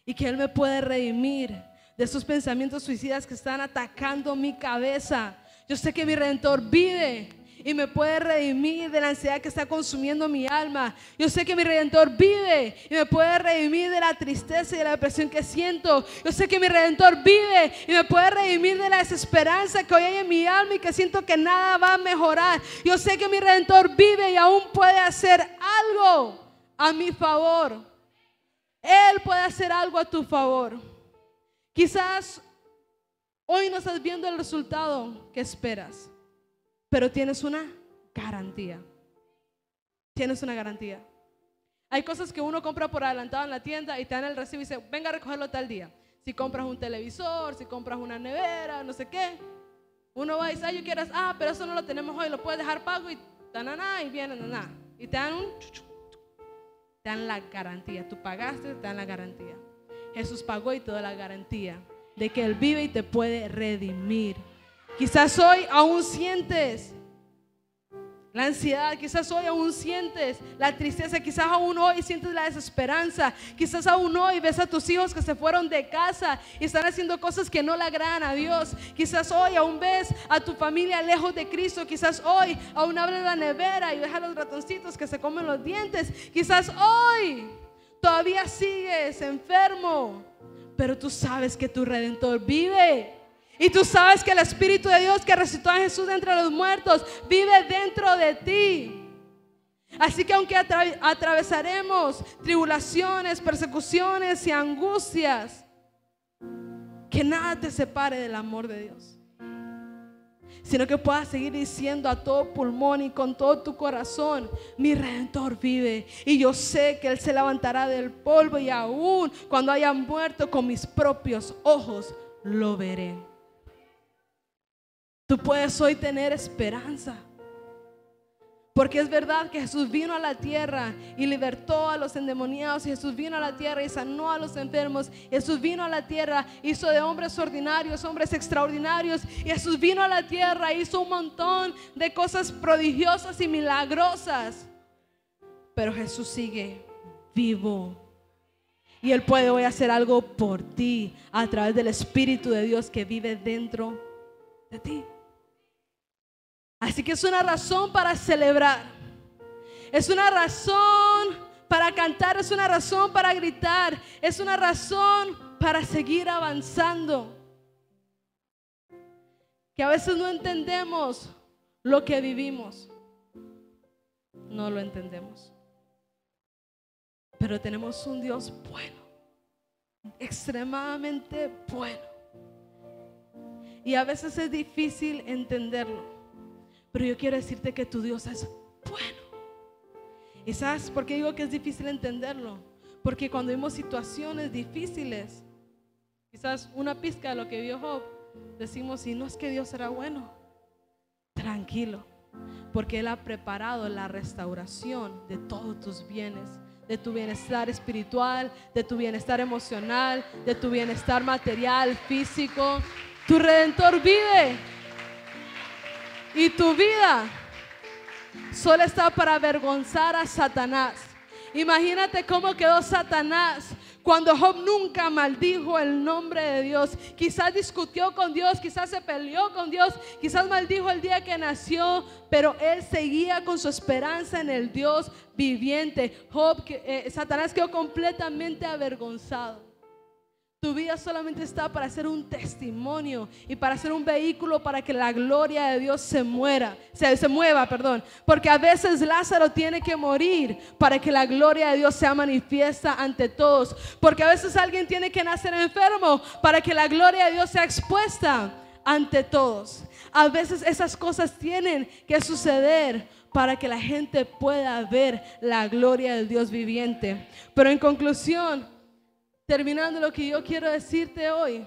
y que Él me puede redimir de esos pensamientos suicidas que están atacando mi cabeza. Yo sé que mi Redentor vive y me puede redimir de la ansiedad que está consumiendo mi alma. Yo sé que mi Redentor vive y me puede redimir de la tristeza y de la depresión que siento. Yo sé que mi Redentor vive y me puede redimir de la desesperanza que hoy hay en mi alma y que siento que nada va a mejorar. Yo sé que mi Redentor vive y aún puede hacer algo a mi favor. Él puede hacer algo a tu favor. Quizás hoy no estás viendo el resultado que esperas, pero tienes una garantía. Tienes una garantía. Hay cosas que uno compra por adelantado en la tienda y te dan el recibo y dice, venga a recogerlo tal día. Si compras un televisor, si compras una nevera, no sé qué, uno va y dice, yo quiero, pero eso no lo tenemos hoy, lo puedes dejar pago y y viene, y te dan te dan la garantía. Tú pagaste, te dan la garantía. Jesús pagó y te da la garantía de que Él vive y te puede redimir. Quizás hoy aún sientes la ansiedad, quizás hoy aún sientes la tristeza, quizás aún hoy sientes la desesperanza, quizás aún hoy ves a tus hijos que se fueron de casa y están haciendo cosas que no le agradan a Dios. Quizás hoy aún ves a tu familia lejos de Cristo. Quizás hoy aún abres la nevera y ves a los ratoncitos que se comen los dientes. Quizás hoy todavía sigues enfermo, pero tú sabes que tu Redentor vive. Y tú sabes que el Espíritu de Dios que resucitó a Jesús de entre los muertos vive dentro de ti. Así que aunque atravesaremos tribulaciones, persecuciones y angustias, que nada te separe del amor de Dios, sino que puedas seguir diciendo a todo pulmón y con todo tu corazón, mi Redentor vive y yo sé que Él se levantará del polvo y aún cuando haya muerto con mis propios ojos lo veré. Tú puedes hoy tener esperanza, porque es verdad que Jesús vino a la tierra y libertó a los endemoniados. Jesús vino a la tierra y sanó a los enfermos. Jesús vino a la tierra, hizo de hombres ordinarios hombres extraordinarios. Y Jesús vino a la tierra, hizo un montón de cosas prodigiosas y milagrosas. Pero Jesús sigue vivo y Él puede hoy hacer algo por ti a través del Espíritu de Dios que vive dentro de ti. Así que es una razón para celebrar, es una razón para cantar, es una razón para gritar, es una razón para seguir avanzando. Que a veces no entendemos lo que vivimos. No lo entendemos. Pero tenemos un Dios bueno, extremadamente bueno. Y a veces es difícil entenderlo. Pero yo quiero decirte que tu Dios es bueno. ¿Y sabes por qué digo que es difícil entenderlo? Porque cuando vimos situaciones difíciles, quizás una pizca de lo que vio Job, decimos, y no es que Dios será bueno. Tranquilo, porque Él ha preparado la restauración de todos tus bienes, de tu bienestar espiritual, de tu bienestar emocional, de tu bienestar material, físico. Tu Redentor vive. Y tu vida solo está para avergonzar a Satanás. Imagínate cómo quedó Satanás cuando Job nunca maldijo el nombre de Dios. Quizás discutió con Dios, quizás se peleó con Dios, quizás maldijo el día que nació, pero él seguía con su esperanza en el Dios viviente. Satanás quedó completamente avergonzado. Tu vida solamente está para ser un testimonio y para ser un vehículo para que la gloria de Dios se mueva, porque a veces Lázaro tiene que morir para que la gloria de Dios sea manifiesta ante todos, porque a veces alguien tiene que nacer enfermo para que la gloria de Dios sea expuesta ante todos. A veces esas cosas tienen que suceder para que la gente pueda ver la gloria del Dios viviente. Pero en conclusión, terminando, lo que yo quiero decirte hoy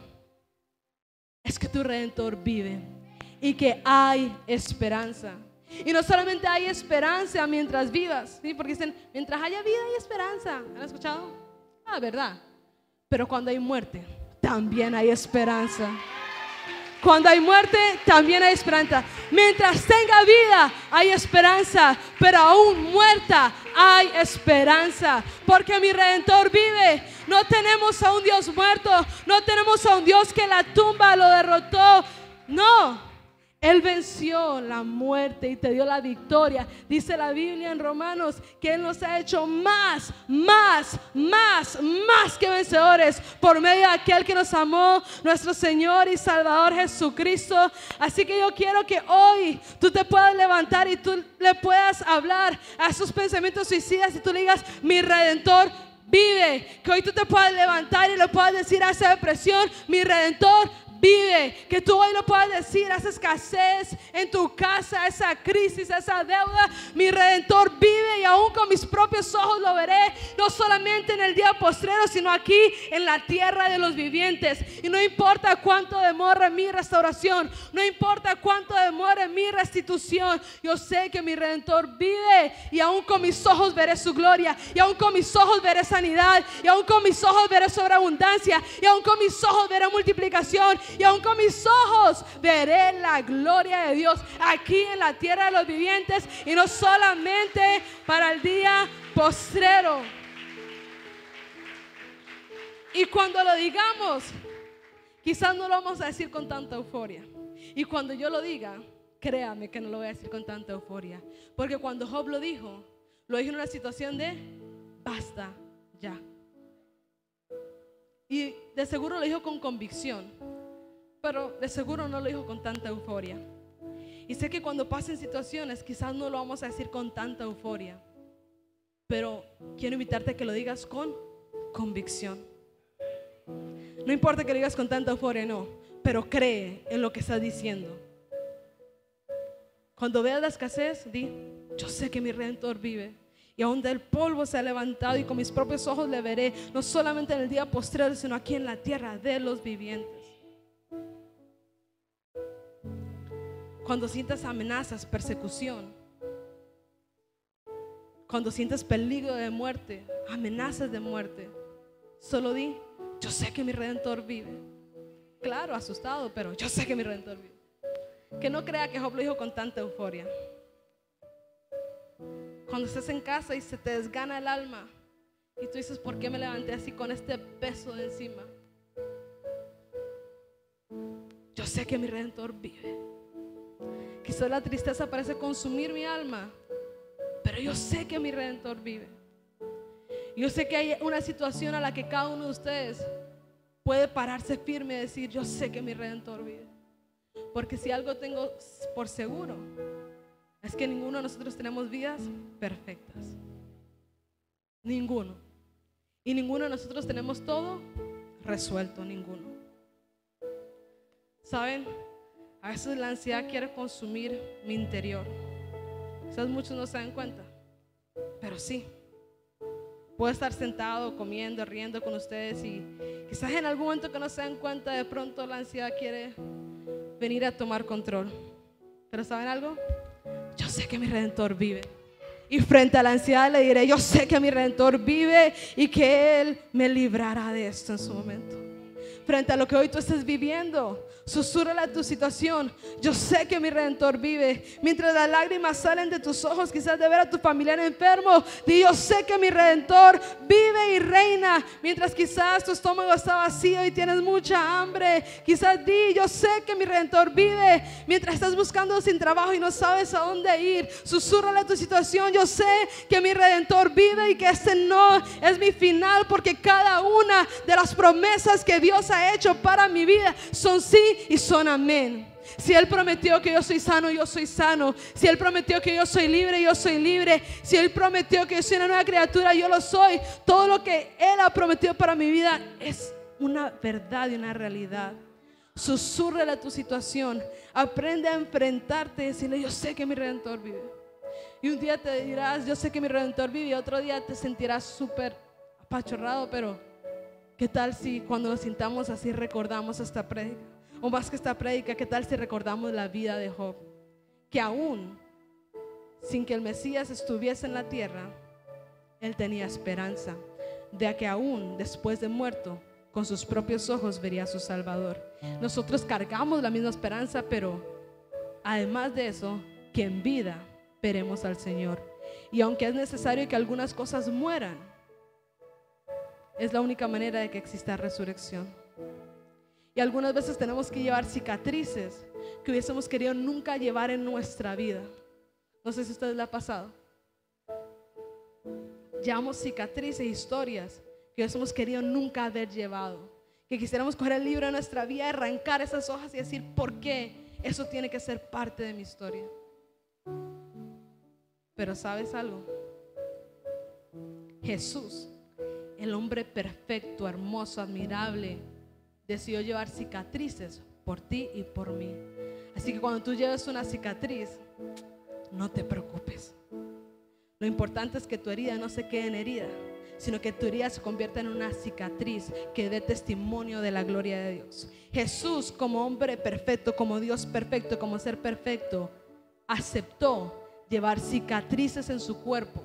es que tu Redentor vive y que hay esperanza. Y no solamente hay esperanza mientras vivas, ¿sí? Porque dicen, mientras haya vida hay esperanza. ¿Han escuchado? Ah, verdad. Pero cuando hay muerte, también hay esperanza. Cuando hay muerte, también hay esperanza. Mientras tenga vida, hay esperanza. Pero aún muerta, hay esperanza. Porque mi Redentor vive. No tenemos a un Dios muerto. No tenemos a un Dios que la tumba lo derrotó. No. Él venció la muerte y te dio la victoria. Dice la Biblia en Romanos que Él nos ha hecho más que vencedores por medio de aquel que nos amó, nuestro Señor y Salvador Jesucristo. Así que yo quiero que hoy tú te puedas levantar y tú le puedas hablar a esos pensamientos suicidas y tú le digas, mi Redentor vive. Que hoy tú te puedas levantar y le puedas decir a esa depresión, mi Redentor vive. Que tú hoy lo puedas decir a esa escasez en tu casa, a esa crisis, a esa deuda, mi Redentor vive y aún con mis propios ojos lo veré, no solamente en el día postrero, sino aquí en la tierra de los vivientes. Y no importa cuánto demore mi restauración, no importa cuánto demore mi restitución, yo sé que mi Redentor vive y aún con mis ojos veré su gloria, y aún con mis ojos veré sanidad, y aún con mis ojos veré sobreabundancia, y aún con mis ojos veré multiplicación, y aún con mis ojos veré la gloria de Dios aquí en la tierra de los vivientes, y no solamente para el día postrero. Y cuando lo digamos, quizás no lo vamos a decir con tanta euforia. Y cuando yo lo diga, créame que no lo voy a decir con tanta euforia, porque cuando Job lo dijo en una situación de basta ya. Y de seguro lo dijo con convicción, pero de seguro no lo dijo con tanta euforia. Y sé que cuando pasen situaciones quizás no lo vamos a decir con tanta euforia, pero quiero invitarte a que lo digas con convicción. No importa que lo digas con tanta euforia, no, pero cree en lo que estás diciendo. Cuando veas la escasez, di, yo sé que mi Redentor vive, y aún del polvo se ha levantado, y con mis propios ojos le veré, no solamente en el día postrero, sino aquí en la tierra de los vivientes. Cuando sientas amenazas, persecución, cuando sientas peligro de muerte, amenazas de muerte, solo di, yo sé que mi Redentor vive. Claro, asustado, pero yo sé que mi Redentor vive. Que no crea que Job lo dijo con tanta euforia. Cuando estés en casa y se te desgana el alma y tú dices, ¿por qué me levanté así con este peso de encima? Yo sé que mi Redentor vive. Quizás la tristeza parece consumir mi alma, pero yo sé que mi Redentor vive. Yo sé que hay una situación a la que cada uno de ustedes puede pararse firme y decir, yo sé que mi Redentor vive. Porque si algo tengo por seguro, es que ninguno de nosotros tenemos vidas perfectas. Ninguno. Y ninguno de nosotros tenemos todo resuelto, ninguno. ¿Saben? A veces la ansiedad quiere consumir mi interior. Quizás muchos no se dan cuenta, pero sí. Puedo estar sentado, comiendo, riendo con ustedes y quizás en algún momento que no se dan cuenta, de pronto la ansiedad quiere venir a tomar control. Pero ¿saben algo? Yo sé que mi Redentor vive. Y frente a la ansiedad le diré, yo sé que mi Redentor vive y que Él me librará de esto en su momento. Frente a lo que hoy tú estés viviendo, susúrrale a tu situación, yo sé que mi Redentor vive. Mientras las lágrimas salen de tus ojos, quizás de ver a tu familiar enfermo, di, yo sé que mi Redentor vive y reina. Mientras quizás tu estómago está vacío y tienes mucha hambre, quizás di, yo sé que mi Redentor vive. Mientras estás buscando sin trabajo y no sabes a dónde ir, susúrrale a tu situación, yo sé que mi Redentor vive y que este no es mi final, porque cada una de las promesas que Dios ha hecho para mi vida son sí y son amén. Si Él prometió que yo soy sano, yo soy sano. Si Él prometió que yo soy libre, yo soy libre. Si Él prometió que yo soy una nueva criatura, yo lo soy. Todo lo que Él ha prometido para mi vida es una verdad y una realidad. Susúrrale a tu situación, aprende a enfrentarte y decirle, yo sé que mi Redentor vive. Y un día te dirás, yo sé que mi Redentor vive, y otro día te sentirás súper apachorrado, pero ¿qué tal si cuando nos sintamos así recordamos esta prédica? O más que esta prédica, ¿qué tal si recordamos la vida de Job? Que aún sin que el Mesías estuviese en la tierra, él tenía esperanza de que aún después de muerto, con sus propios ojos vería a su Salvador. Nosotros cargamos la misma esperanza, pero además de eso, que en vida veremos al Señor. Y aunque es necesario que algunas cosas mueran, es la única manera de que exista resurrección. Y algunas veces tenemos que llevar cicatrices que hubiésemos querido nunca llevar en nuestra vida. No sé si a ustedes les ha pasado. Llevamos cicatrices e historias que hubiésemos querido nunca haber llevado. Que quisiéramos coger el libro de nuestra vida, arrancar esas hojas y decir, ¿por qué eso tiene que ser parte de mi historia? Pero ¿sabes algo? Jesús, el hombre perfecto, hermoso, admirable, decidió llevar cicatrices por ti y por mí. Así que cuando tú lleves una cicatriz, no te preocupes. Lo importante es que tu herida no se quede en herida, sino que tu herida se convierta en una cicatriz que dé testimonio de la gloria de Dios. Jesús, como hombre perfecto, como Dios perfecto, como ser perfecto, aceptó llevar cicatrices en su cuerpo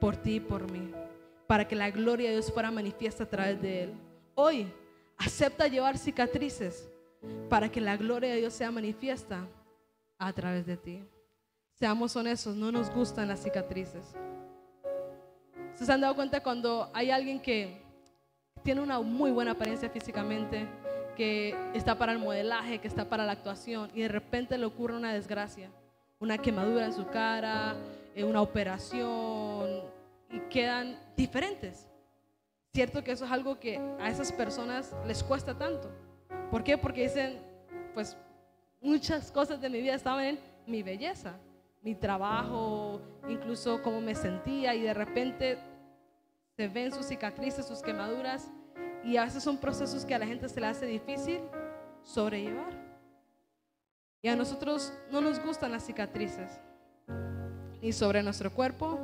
por ti y por mí, para que la gloria de Dios fuera manifiesta a través de Él. Hoy acepta llevar cicatrices para que la gloria de Dios sea manifiesta a través de ti. Seamos honestos, no nos gustan las cicatrices. ¿Se han dado cuenta cuando hay alguien que tiene una muy buena apariencia físicamente, que está para el modelaje, que está para la actuación, y de repente le ocurre una desgracia, una quemadura en su cara, una operación, y quedan diferentes? Cierto que eso es algo que a esas personas les cuesta tanto. ¿Por qué? Porque dicen, pues muchas cosas de mi vida estaban en mi belleza, mi trabajo, incluso cómo me sentía, y de repente se ven sus cicatrices, sus quemaduras, y a veces son procesos que a la gente se le hace difícil sobrellevar. Y a nosotros no nos gustan las cicatrices, ni sobre nuestro cuerpo,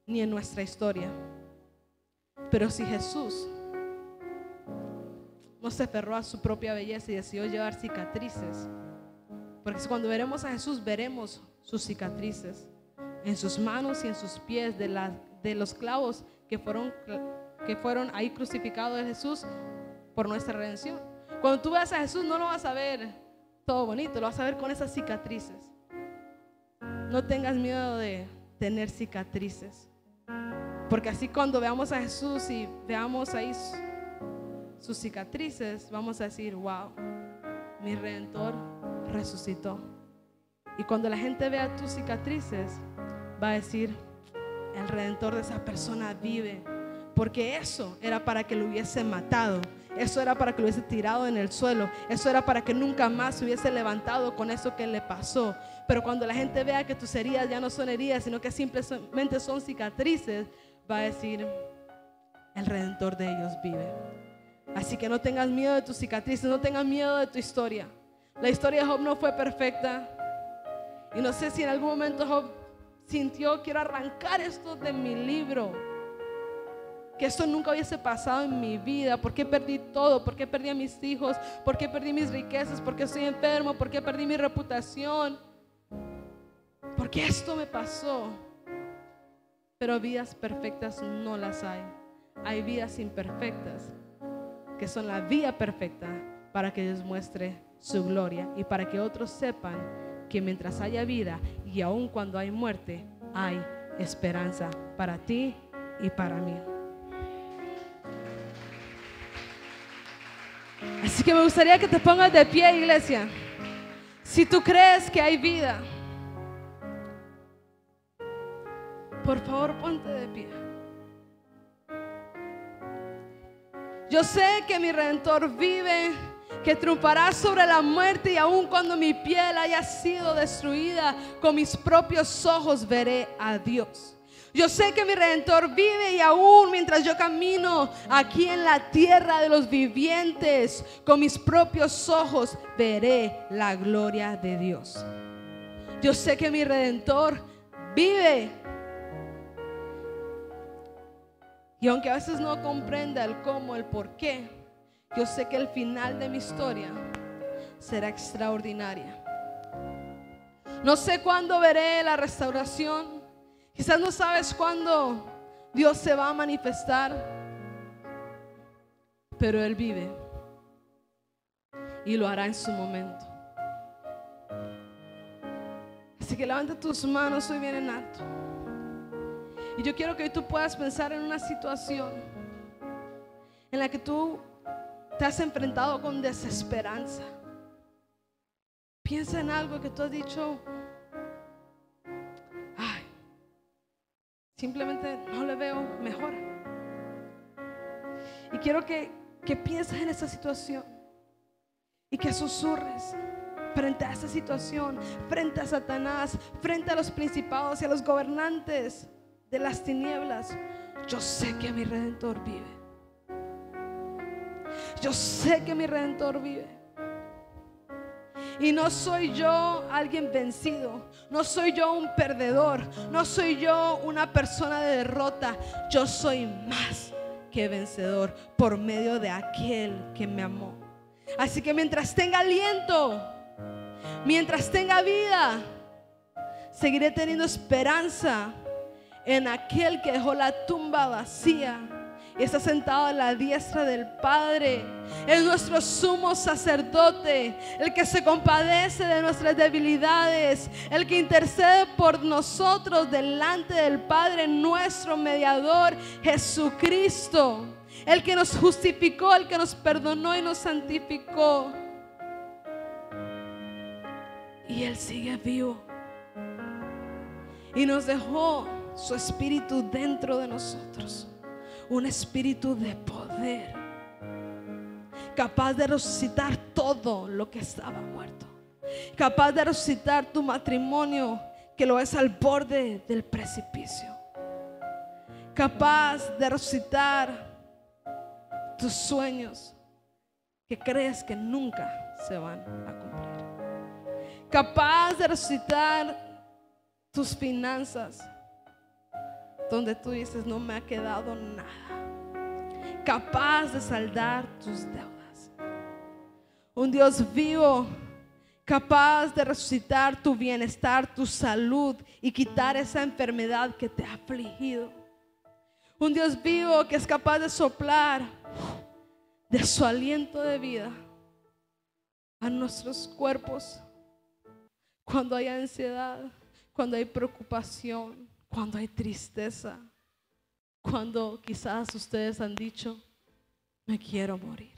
ni en nuestra historia. Pero si Jesús no se aferró a su propia belleza y decidió llevar cicatrices, porque cuando veremos a Jesús, veremos sus cicatrices en sus manos y en sus pies de los clavos que fueron ahí crucificados de Jesús por nuestra redención. Cuando tú veas a Jesús, no lo vas a ver todo bonito, lo vas a ver con esas cicatrices. No tengas miedo de tener cicatrices, porque así cuando veamos a Jesús y veamos ahí sus cicatrices, vamos a decir, wow, mi Redentor resucitó. Y cuando la gente vea tus cicatrices, va a decir, el Redentor de esa persona vive, porque eso era para que lo hubiese matado. Eso era para que lo hubiese tirado en el suelo. Eso era para que nunca más se hubiese levantado con eso que le pasó. Pero cuando la gente vea que tus heridas ya no son heridas, sino que simplemente son cicatrices, va a decir: el Redentor de ellos vive. Así que no tengas miedo de tus cicatrices, no tengas miedo de tu historia. La historia de Job no fue perfecta. Y no sé si en algún momento Job sintió: quiero arrancar esto de mi libro, que esto nunca hubiese pasado en mi vida. ¿Por qué perdí todo? ¿Por qué perdí a mis hijos? ¿Por qué perdí mis riquezas? ¿Por qué estoy enfermo? ¿Por qué perdí mi reputación? ¿Por qué esto me pasó? Pero vidas perfectas no las hay. Hay vidas imperfectas, que son la vía perfecta para que Dios muestre su gloria y para que otros sepan que mientras haya vida y aun cuando hay muerte, hay esperanza para ti y para mí. Así que me gustaría que te pongas de pie, iglesia. Si tú crees que hay vida, por favor ponte de pie. Yo sé que mi Redentor vive, que triunfará sobre la muerte, y aun cuando mi piel haya sido destruida, con mis propios ojos veré a Dios. Yo sé que mi Redentor vive, y aún mientras yo camino aquí en la tierra de los vivientes, con mis propios ojos veré la gloria de Dios. Yo sé que mi Redentor vive, y aunque a veces no comprenda el cómo, el por qué, yo sé que el final de mi historia será extraordinaria. No sé cuándo veré la restauración. Quizás no sabes cuándo Dios se va a manifestar, pero Él vive y lo hará en su momento. Así que levanta tus manos hoy bien en alto. Y yo quiero que hoy tú puedas pensar en una situación en la que tú te has enfrentado con desesperanza. Piensa en algo que tú has dicho: ay, simplemente no le veo mejor. Y quiero que pienses en esa situación y que susurres frente a esa situación, frente a Satanás, frente a los principados y a los gobernantes de las tinieblas: yo sé que mi Redentor vive. Yo sé que mi Redentor vive. Y no soy yo alguien vencido, no soy yo un perdedor, no soy yo una persona de derrota. Yo soy más que vencedor por medio de aquel que me amó. Así que mientras tenga aliento, mientras tenga vida, seguiré teniendo esperanza en aquel que dejó la tumba vacía y está sentado a la diestra del Padre. Es nuestro sumo sacerdote, el que se compadece de nuestras debilidades, el que intercede por nosotros delante del Padre, nuestro mediador Jesucristo, el que nos justificó, el que nos perdonó y nos santificó. Y Él sigue vivo y nos dejó su espíritu dentro de nosotros. Un espíritu de poder, capaz de resucitar todo lo que estaba muerto, capaz de resucitar tu matrimonio que lo ves al borde del precipicio, capaz de resucitar tus sueños que crees que nunca se van a cumplir, capaz de resucitar tus finanzas donde tú dices: no me ha quedado nada, capaz de saldar tus deudas. Un Dios vivo, capaz de resucitar tu bienestar, tu salud y quitar esa enfermedad que te ha afligido. Un Dios vivo que es capaz de soplar de su aliento de vida a nuestros cuerpos cuando hay ansiedad, cuando hay preocupación, cuando hay tristeza, cuando quizás ustedes han dicho: me quiero morir.